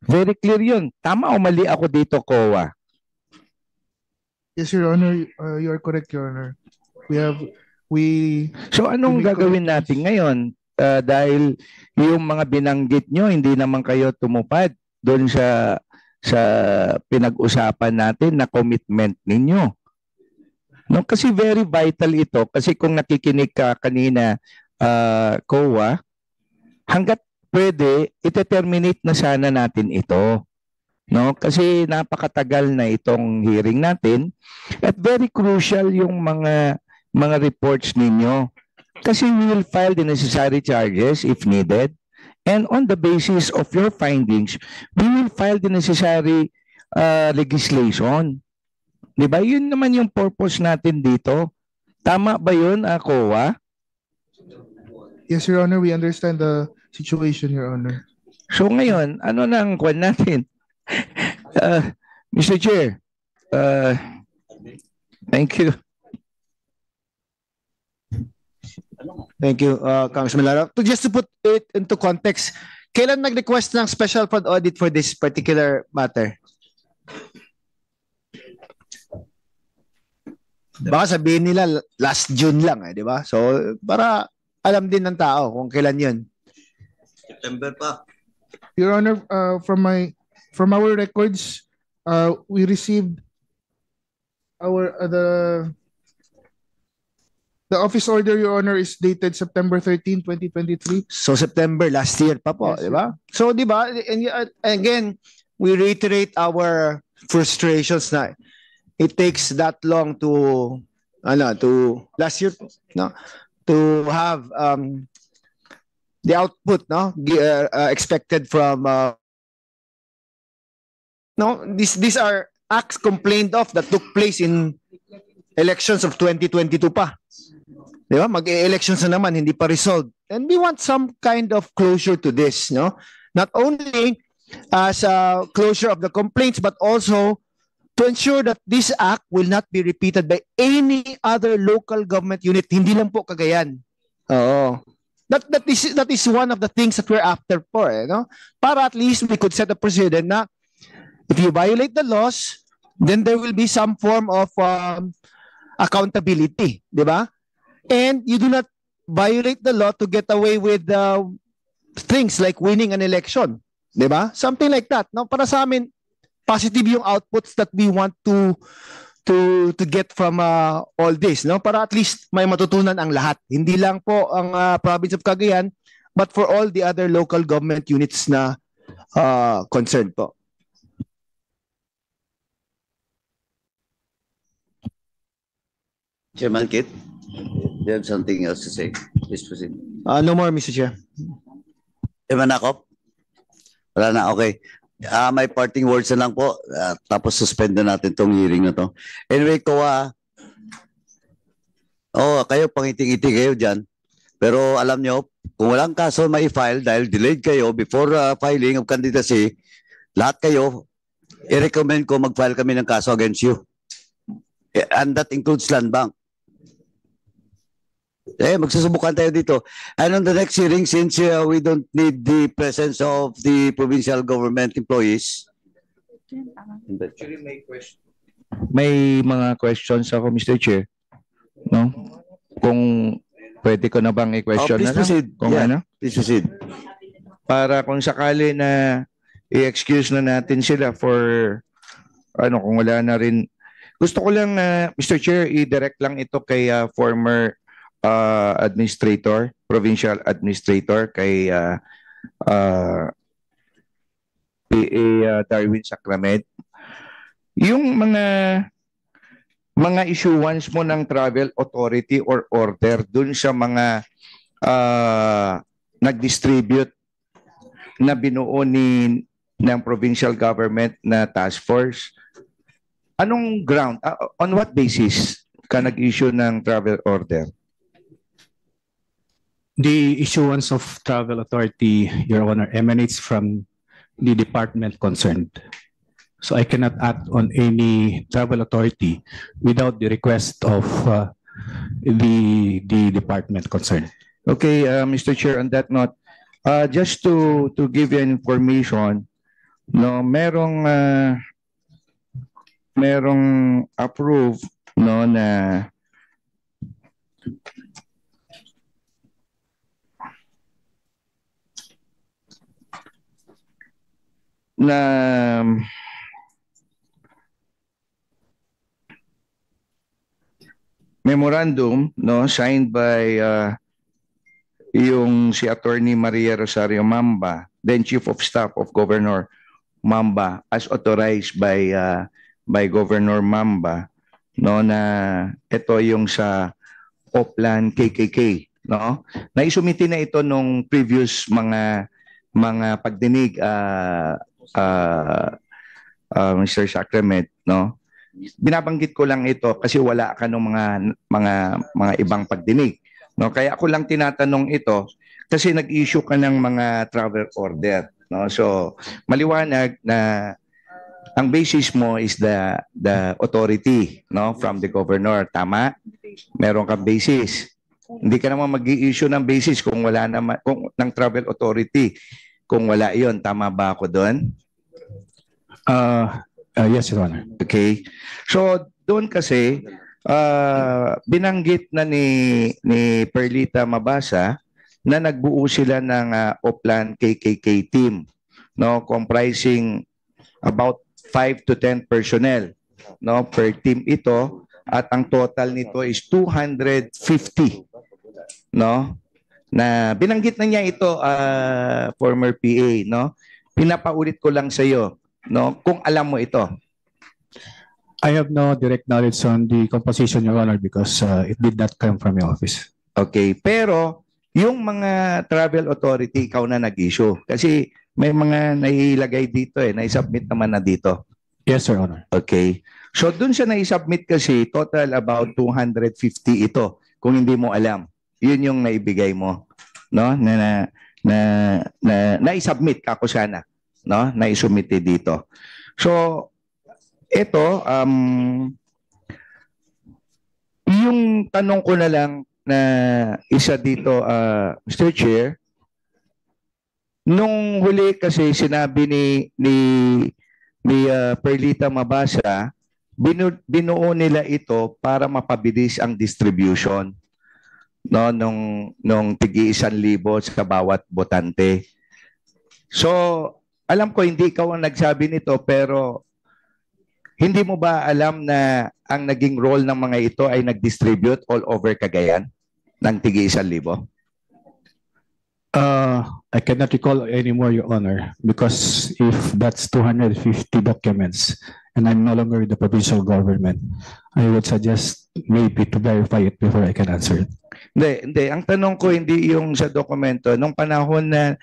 Very clear yun. Tama o mali ako dito, COA? Yes, Your Honor. You are correct, Your Honor. So anong gagawin natin ngayon? Dahil yung mga binanggit nyo, hindi naman kayo tumupad doon sa pinag-usapan natin na commitment ninyo. No, kasi very vital ito. Kasi kung nakikinig ka kanina, COA, hanggat pwede, ite-terminate na sana natin ito. No, kasi napakatagal na itong hearing natin at very crucial yung mga reports ninyo. Kasi we will file the necessary charges if needed. And on the basis of your findings, we will file the necessary legislation. Di ba? Yun naman yung purpose natin dito. Tama ba yun, COA? Yes, Your Honor. We understand the situation, Your Honor. So ngayon, ano na ang kwan natin? Mr. Chair, thank you. Thank you, Congressman Lara. Just to put it into context, kailan nag-request ng special fund audit for this particular matter? Baka sabihin nila last June lang, di ba? So, para alam din ng tao kung kailan yun. September pa. Your Honor, from our records, we received the office order, Your Honor, is dated September 13, 2023. So September last year pa po, Yes, di ba? So di ba, and again, we reiterate our frustrations na it takes that long to last year, no, to have the output, no, expected from these are acts complained of that took place in elections of 2022 pa. Di ba? Mag-e-elections na naman, hindi pa resolved. And we want some kind of closure to this, no? Not only as a closure of the complaints, but also to ensure that this act will not be repeated by any other local government unit. Hindi lang po Cagayan. Oo. That is one of the things that we're after for, no? Para at least we could set a precedent na if you violate the laws, then there will be some form of accountability, di ba? And you do not violate the law to get away with things like winning an election, di ba? Something like that, no? Para sa amin, positive yung outputs that we want to get from all this, no? Para at least may matutunan ang lahat. Hindi lang po ang province of Cagayan, but for all the other local government units na concerned po. Chairman Kit, do you have something else to say? Please proceed. No more, Mr. Chair. Chairman Akop? Wala na, okay. May parting words na lang po. Tapos suspend na natin tong hearing na to. Anyway, Kowa, kayo pangiting-iti kayo dyan. Pero alam nyo, kung walang kaso may file dahil delayed kayo before filing of candidacy, lahat kayo, i-recommend ko mag-file kami ng kaso against you. And that includes Land Bank. Magsusubukan tayo dito. And on the next hearing, since we don't need the presence of the provincial government employees. May mga questions ako, Mr. Chair. No? Kung pwede ko na bang i-question please na lang? proceed. Kung Yeah, ano? please proceed. Para kung sakali na i-excuse na natin sila for kung wala na rin. Gusto ko lang, Mr. Chair, i-direct lang ito kay former administrator, provincial administrator, kay PA Darwin Sacramed. Yung mga issuance mo ng travel authority or order dun sa mga nag-distribute na binuo ng provincial government na task force, anong ground, on what basis ka nag-issue ng travel order? The issuance of travel authority, Your Honor, emanates from the department concerned. So I cannot act on any travel authority without the request of the department concerned. Okay, Mr. Chair, on that note, just to give you information, no, merong approved, no, na memorandum, no, signed by yung si Attorney Maria Rosario Mamba, then Chief of Staff of Governor Mamba, as authorized by Governor Mamba, no, na ito yung sa Oplan KKK, no, na isumiti na ito nung previous mga pagdinig, Mr. Sacramed, no. Binabanggit ko lang ito kasi wala ka ng mga ibang pagdinig, no. Kaya ako lang tinatanong ito kasi nag-issue ka ng mga travel order, no. So maliwanag na ang basis mo is the authority, no, from the governor, tama? Meron kang basis. Hindi ka naman mag-i-issue ng basis kung wala naman ng travel authority kung wala 'yon, tama ba ako doon? Yes, Your Honor. Okay. So doon kasi binanggit na ni Perlita Mabasa na nagbuo sila ng Oplan KKK team, no, comprising about 5 to 10 personnel, no, per team ito, at ang total nito is 250, no, na binanggit na niya ito, former PA, no. Pinapaulit ko lang sa iyo, no, kung alam mo ito. I have no direct knowledge on the composition, Your Honor, because it did not come from your office. Okay, pero yung mga travel authority, ikaw na nag-issue. Kasi may mga nailagay dito naisubmit naman na dito. Yes, Your Honor. Okay. So dun sa naisubmit kasi, total about 250 ito, kung hindi mo alam. yun yung naibigay mo, no? Na-submit kako sana, no? Na-submit dito. So, ito, yung tanong ko na lang na isa dito, Mr. Chair, nung huli kasi sinabi ni Perlita Mabasa, binuo nila ito para mapabilis ang distribution, no, nung tig-1,000 sa bawat botante. So, alam ko hindi ikaw ang nagsabi nito, pero hindi mo ba alam na ang naging role ng mga ito ay nag-distribute all over Cagayan ng tig-1,000? I cannot recall anymore, Your Honor, because if that's 250 documents and I'm no longer with the provincial government, I would suggest maybe to verify it before I can answer it. Hindi. Ang tanong ko hindi yung sa dokumento. Nung panahon na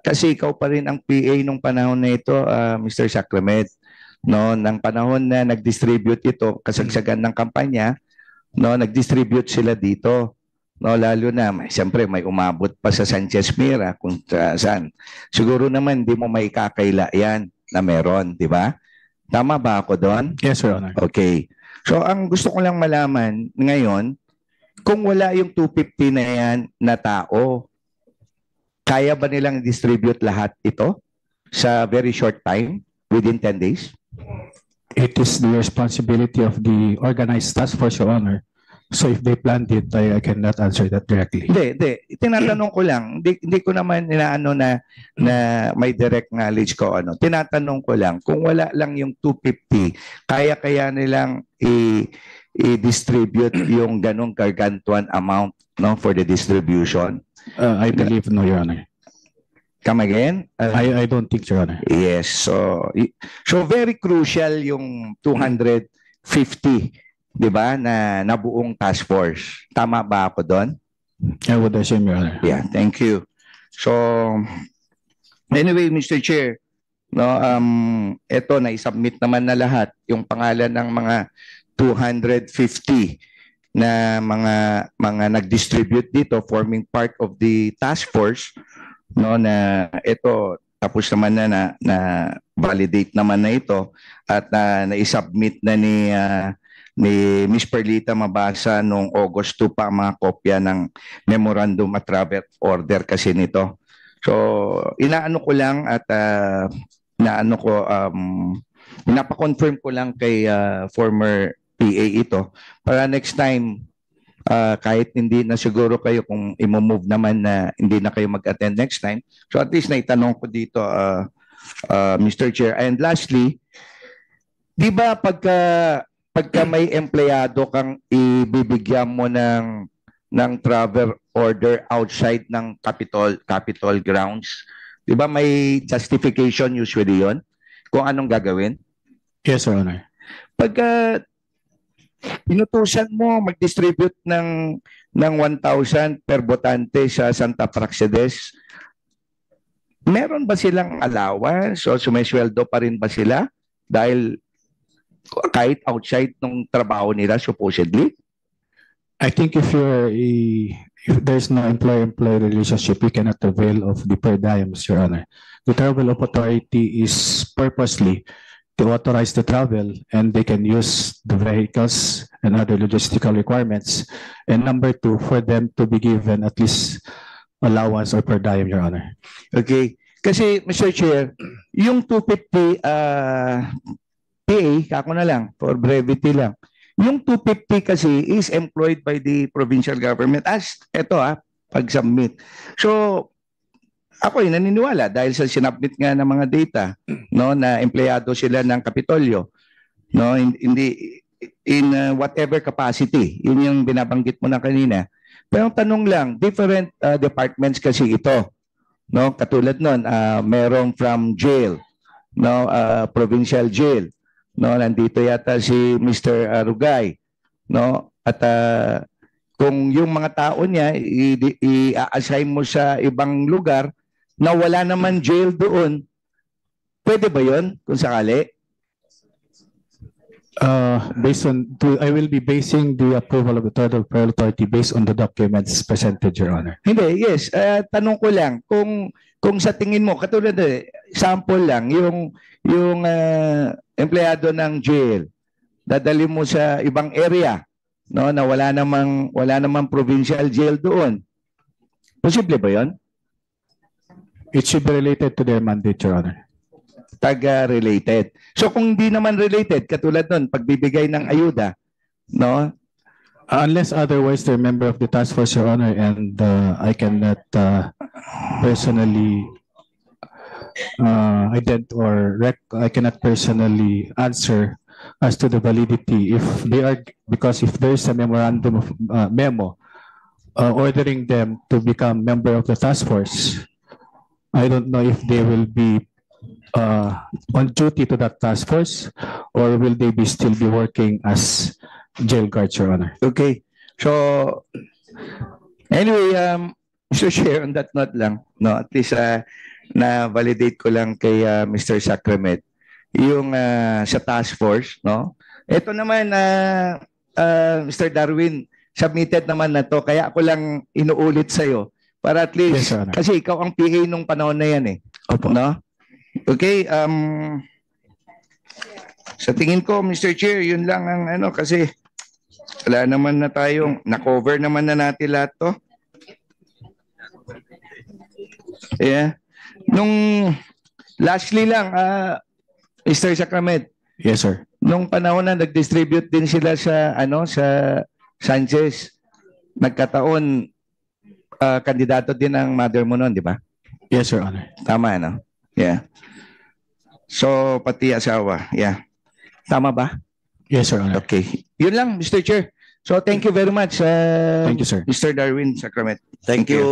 kasi ikaw pa rin ang PA nung panahon na ito, Mr. Sacrament, no, ng panahon na nag-distribute ito, kasagsagan ng kampanya, no, nag-distribute sila dito. No, lalo na, siyempre may umabot pa sa Sanchez Mira kung saan. Siguro naman hindi mo may kakaila yan na meron, di ba? Tama ba ako doon? Yes, Your Honor. Okay. So, ang gusto ko lang malaman ngayon, kung wala yung 250 na yan na tao, kaya ba nilang distribute lahat ito sa very short time, within 10 days? It is the responsibility of the organized task force, Your Honor. So if they planned it, I cannot answer that directly. Hindi. Tinatanong ko lang. Hindi ko naman inaano na may direct knowledge ko ano. Tinatanong ko lang kung wala lang yung 250, kaya nilang i-distribute yung ganong gargantuan amount, no, for the distribution. I believe no, Your Honor. Come again? I don't think, Your Honor. Yes. So very crucial yung 250, 'di ba, na nabuong task force. Tama ba ako doon? I would assume, Your Honor. Yeah, thank you. So anyway, Mr. Chair, no, ito na i-submit naman na lahat yung pangalan ng mga 250 na mga nag-distribute dito forming part of the task force, no, na ito tapos naman na validate naman na ito at na-submit na ni Ms. Perlita Mabasa noong August 2 pa ang mga kopya ng Memorandum at Travel Order kasi nito. So, inaano ko lang at pinapakonfirm ko lang kay former PA ito para next time kahit hindi na siguro kayo kung i-move naman na hindi na kayo mag-attend next time. So at least naitanong ko dito, Mr. Chair. And lastly, di ba pagka may empleyado kang ibibigyan mo ng travel order outside ng Capitol grounds, di ba may justification usually yon kung anong gagawin? Yes, Your Honor. Pagka inutusan mo mag-distribute ng 1,000 per botante sa Santa Praxedes, meron ba silang allowance o sumesweldo pa rin ba sila dahil kahit outside ng trabaho nila supposedly? I think if there's no employer-employee relationship, you cannot avail of the per diems, Your Honor. The travel authority is purposely to authorize the travel and they can use the vehicles and other logistical requirements. And number two, for them to be given at least allowance or per diem, Your Honor. Okay. Kasi, Mr. Chair, yung 250 PA, ako na lang, for brevity lang. Yung 250 kasi is employed by the provincial government as, pag-submit. So, ako ay naniniwala dahil sa sinubmit nga ng mga data, no, na empleyado sila ng Kapitolyo, no, in whatever capacity. Yun yung binabanggit mo na kanina. Pero tanong lang, different departments kasi ito, no, katulad nun, merong from jail, no, provincial jail, no, nandito yata si Mr. Rugay, no, at kung yung mga tao niya i-assign mo sa ibang lugar na wala naman jail doon, pwede ba yun kung sakali? I will be basing the approval of the Third Approval Authority based on the documents presented, Your Honor. Hindi, yes. Tanong ko lang, kung sa tingin mo, katulad sample lang, yung empleyado ng jail, dadali mo sa ibang area, no, na wala namang provincial jail doon. Posible ba 'yon? It should be related to their mandate, Your Honor. Taga-related. So kung hindi naman related, katulad nun, pagbibigay ng ayuda, no? Unless otherwise they're member of the task force, Your Honor, and I cannot personally I cannot personally answer as to the validity if they are, because if there's a memorandum of memo ordering them to become member of the task force, I don't know if they will be on duty to that task force, or will they still be working as jail guards, Your Honor? Okay. So, anyway, Mr. Chair, on that note lang, no, at least na-validate ko lang kay Mr. Sacrament yung sa task force, no? Ito naman, Mr. Darwin, submitted naman na to, kaya ako lang inuulit sa'yo para at least, Yes, kasi ikaw ang PA nung panahon na yan eh. Opo. No? Okay, sa tingin ko, Mr. Chair, yun lang ang kasi wala naman na tayong, na-cover naman na natin lahat to. Yeah. Lastly lang, Mr. Sacrament. Yes, sir. Nung panahon na nag-distribute din sila sa Sanchez, nagkataon, kandidato din ang mother mo noon, di ba? Yes, Your Honor. Tama, no? Yeah. So, pati asawa. Yeah. Tama ba? Yes, Your Honor. Okay. Yun lang, Mr. Chair. So, thank you very much, Thank you, sir. Mr. Darwin Sacrament. Thank you,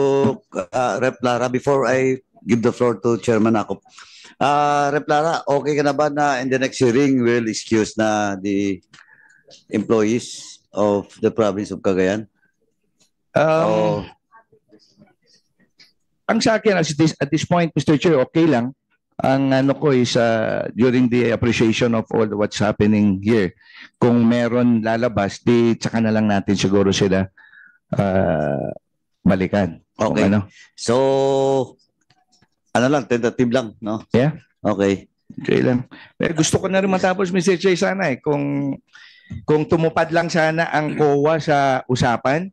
Rep. Lara. Before I give the floor to Chairman Akop, Rep. Lara, okay ka na ba na in the next hearing we'll excuse na the employees of the province of Cagayan? Ang sa akin, at this point, Mr. Chair, okay lang. Ang ko is during the appreciation of all what's happening here, kung meron lalabas, tsaka na lang natin siguro sila balikan. Okay. So, tentative lang, no? Yeah. Okay. Okay lang. Pero gusto ko na rin matapos, Mr. Chair, sana kung tumupad lang sana ang COA sa usapan,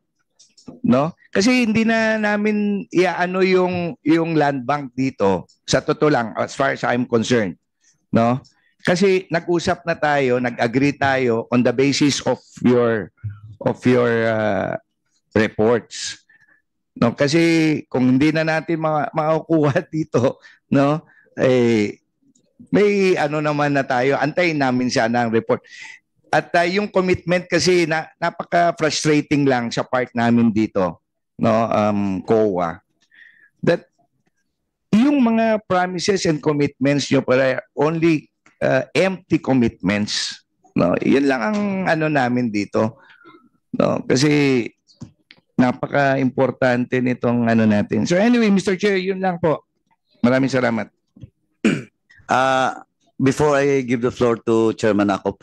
no? Kasi hindi na namin iaano yung land bank dito, sa totoo lang, as far as I'm concerned, no? Kasi nag-usap na tayo, nag-agree tayo on the basis of your reports. No, kasi kung hindi na natin makukuha dito, no? May naman na tayo, antayin namin sana ang report. At yung commitment kasi napaka-frustrating lang sa part namin dito, no, COA, that yung mga promises and commitments nyo para only empty commitments, no, yun lang ang namin dito, no, kasi napaka-importante nitong natin. So anyway, Mr. Chair, yun lang po. Maraming salamat. Before I give the floor to Chairman Akop,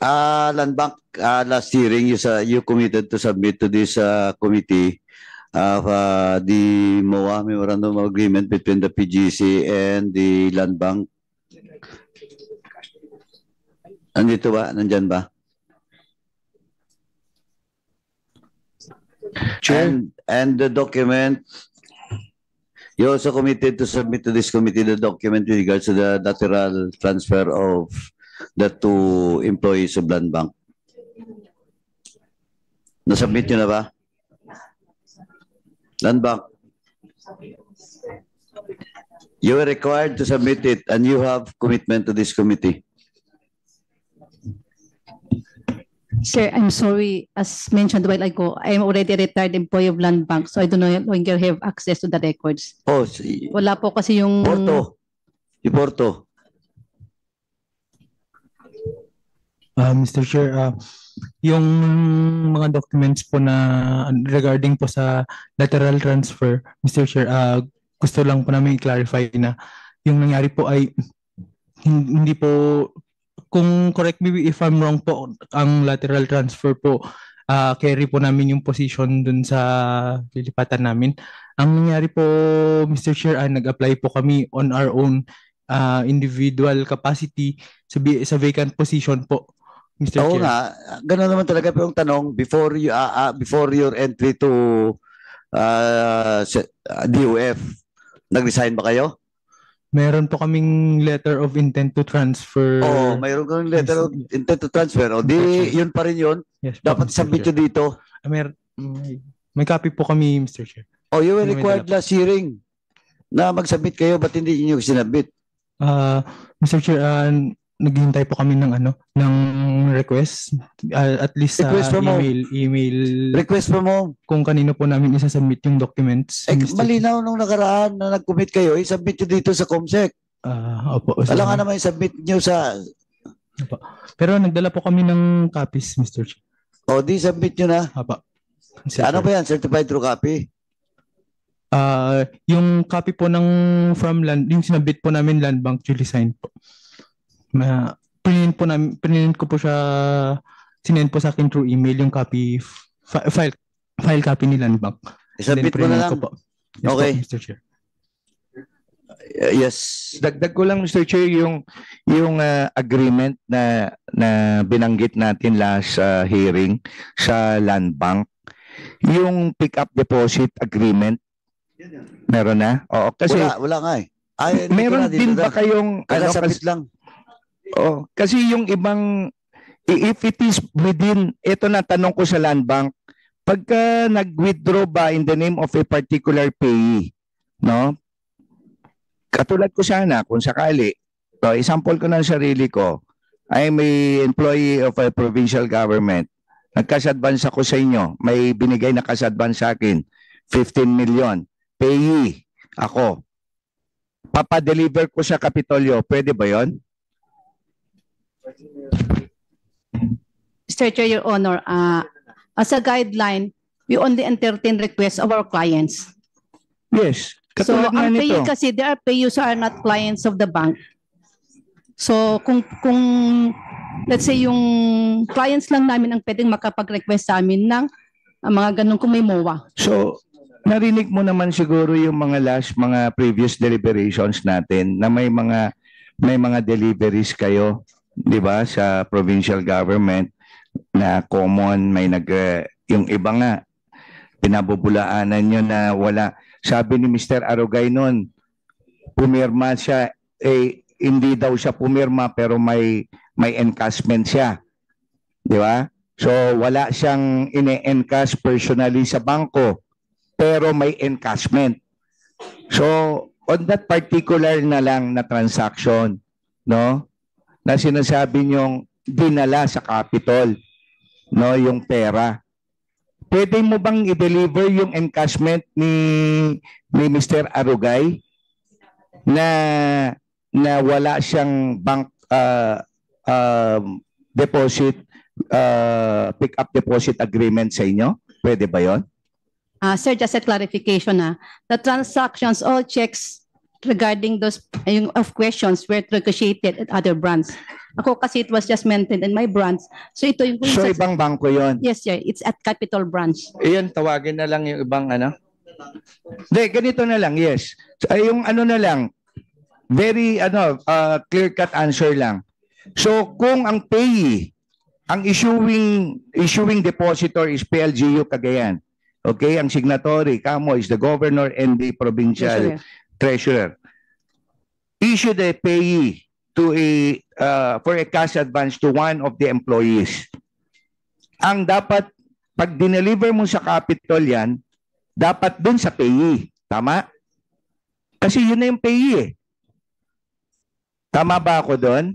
Land Bank, last hearing you committed to submit to this committee the MOA, Memorandum of Agreement between the PGC and the Land Bank. Nandito ba? Nandyan ba? And the document, you also committed to submit to this committee the document with regards to the lateral transfer of the two employees of Land Bank. Nasubmit nyo na ba? Land Bank. You are required to submit it and you have commitment to this committee. Sir, I'm sorry. As mentioned a while ago, I'm already a retired employee of Land Bank, so I do no longer have access to the records. Oh, Wala po kasi yung... Porto. Mr. Chair, yung mga documents po na regarding po sa lateral transfer, Mr. Chair, gusto lang po namin i-clarify na yung nangyari po ay hindi po kung correct me if I'm wrong po, ang lateral transfer po, carry po namin yung position dun sa lilipatan namin. Ang nangyari po, Mr. Chair, nag-apply po kami on our own individual capacity sa vacant position po, Mr. Oo Chair. nga, gano'n naman talaga. Pero yung tanong, before your entry to DOF, nag-resign ba kayo? Meron po kaming letter of intent to transfer. Oo, mayroon kang letter of intent to transfer. O di, yun pa rin yun. Yes, po, Dapat Mr. submit Chair. nyo dito. May copy po kami, Mr. Chair. Oh, you were May required dala last hearing na mag-submit kayo. Ba't hindi nyo sinabit? Mr. Chair, naghihintay po kami ng request, at least sa Request from whom? email Request from whom? kung kanino po namin isasubmit yung documents. Eh, Mr. malinaw nung nakaraan na nag-commit kayo, i-submit nyo dito sa COMSEC. Opo. Wala nga naman i-submit nyo sa... Opo. Pero nagdala po kami ng copies, Mr. Chair. O, di submit nyo na. Opo. Ano ba yan? Certified true copy? Yung copy po from land, yung sinabit po namin Land Bank duly signed po. Pinint ko po siya, sinend po sa akin through email yung copy, file copy ni Land Bank. I-submit mo na lang. Ko po. Yes, Okay. po, Mr. Chair. Yes. Dagdag ko lang, Mr. Chair, yung agreement na binanggit natin last hearing sa Land Bank, yung pick-up deposit agreement, meron na? Oo, kasi Wala nga eh. Ay, meron din ba kayong Sabit lang. Oh, kasi yung ibang, if it is within, ito na tanong ko sa Land Bank, pagka nag-withdraw ba in the name of a particular payee, no? Katulad ko sana, kung sakali, so example ko ng sarili ko, I'm a employee of a provincial government. Nag-cash-advance ako sa inyo, may binigay na cash-advance sa akin, 15 million. Payee ako. Papadeliver ko sa Kapitolyo, pwede ba yon? Mr. Chair, Your Honor, as a guideline, we only entertain requests of our clients. Yes. So, Katulad nga ang nito. payee kasi, there are payees who are not clients of the bank. So, kung let's say yung clients lang namin ang pwedeng makapag-request sa amin ng mga ganun kung may MOA. So, narinig mo naman siguro yung mga previous deliberations natin na may mga deliveries kayo, 'di ba, sa provincial government na common, yung iba nga pinabubulaanan nyo na wala. Sabi ni Mr. Arugay noon, pumirma siya, hindi daw siya pumirma pero may encashment siya. 'Di ba? So wala siyang ine-encash personally sa bangko pero may encashment. So on that particular na lang na transaction, no? Na sinasabi niyong dinala sa Capitol, no, yung pera. Pwede mo bang i-deliver yung encashment ni Mr. Arugay na wala siyang bank deposit pick-up deposit agreement sa inyo? Pwede ba 'yon? Sir, just a clarification the transactions, all checks regarding those of questions were negotiated at other brands. Ako kasi it was just maintained in my branch. So ito yung... So ibang bangko yon? Yes, sir. It's at Capital Branch. Iyan, tawagin na lang yung ibang Hindi, ganito na lang, yes. So, yung na lang, very clear-cut answer lang. So kung ang payee, ang issuing depositor is PLGU Cagayan. Okay, ang signatory, kamo, is the governor and the provincial treasurer. Issue the payee to for a cash advance to one of the employees. Ang dapat, pag dineliver mo sa Capitol yan, dapat dun sa payee. Tama? Kasi yun na yung payee. Tama ba ako doon,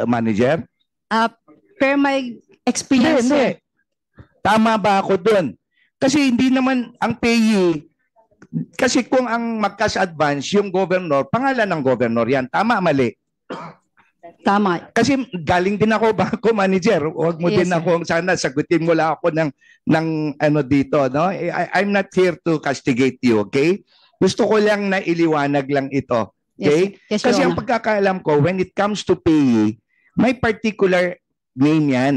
manager? Per my experience, Hindi. Tama ba ako doon? Kasi hindi naman ang payee, kasi kung ang mag-cash advance, yung governor, pangalan ng governor yan. Tama, mali? Tama. Kasi galing din ako bangko manager. Huwag mo Yes, din sir. ako, sana sagutin mo lang ako ng dito. No? I'm not here to castigate you, okay? Gusto ko lang na iliwanag lang ito. Okay? Yes, Your Kasi ang Honor. pagkakaalam ko, when it comes to payee, may particular name yan.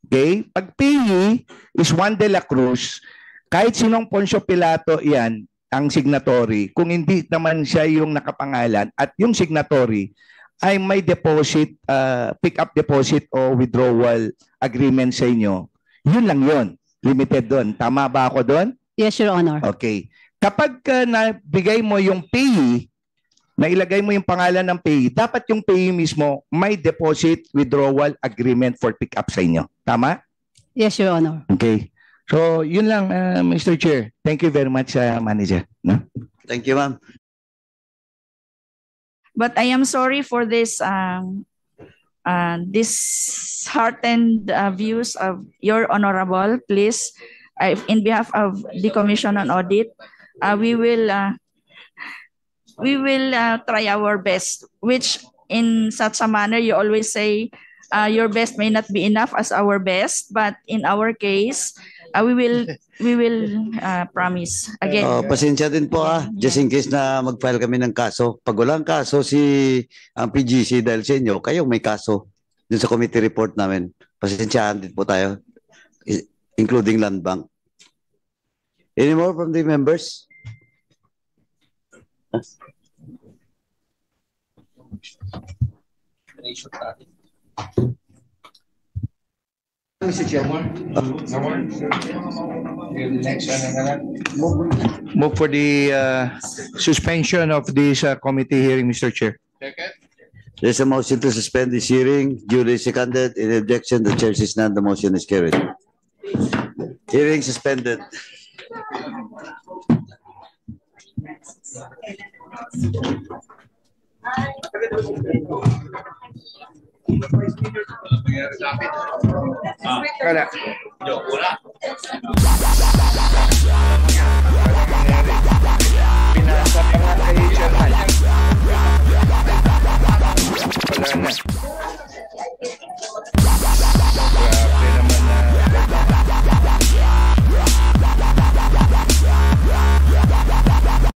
Okay? Pag payee is Juan de la Cruz, kahit sinong Poncio Pilato yan, ang signatory, kung hindi naman siya yung nakapangalan at yung signatory ay may deposit, pick-up deposit o withdrawal agreement sa inyo, yun lang yun. Limited doon. Tama ba ako doon? Yes, Your Honor. Okay. Kapag nabigay mo yung payee, nailagay mo yung pangalan ng payee, dapat yung payee mismo may deposit withdrawal agreement for pick-up sa inyo. Tama? Yes, Your Honor. Okay. So, yun lang, Mr. Chair. Thank you very much, Manager. No? Thank you, ma'am. But I am sorry for this disheartened views of your honorable. Please, in behalf of the Commission on Audit, we will try our best, which in such a manner you always say your best may not be enough as our best, but in our case, we will promise again. Pasensya din po just in case na mag-file kami ng kaso. Pag walang kaso ang PGC dahil sa inyo, kayo may kaso dun sa committee report namin. Pasensyahan din po tayo, including Land Bank. Any more from the members? Mr. Chair. Move for the suspension of this committee hearing, Mr. Chair. There's a motion to suspend this hearing. Duly seconded. In objection, the chair says none. The motion is carried. Hearing suspended. Pinasa pa nga kay Chairman. Wala na.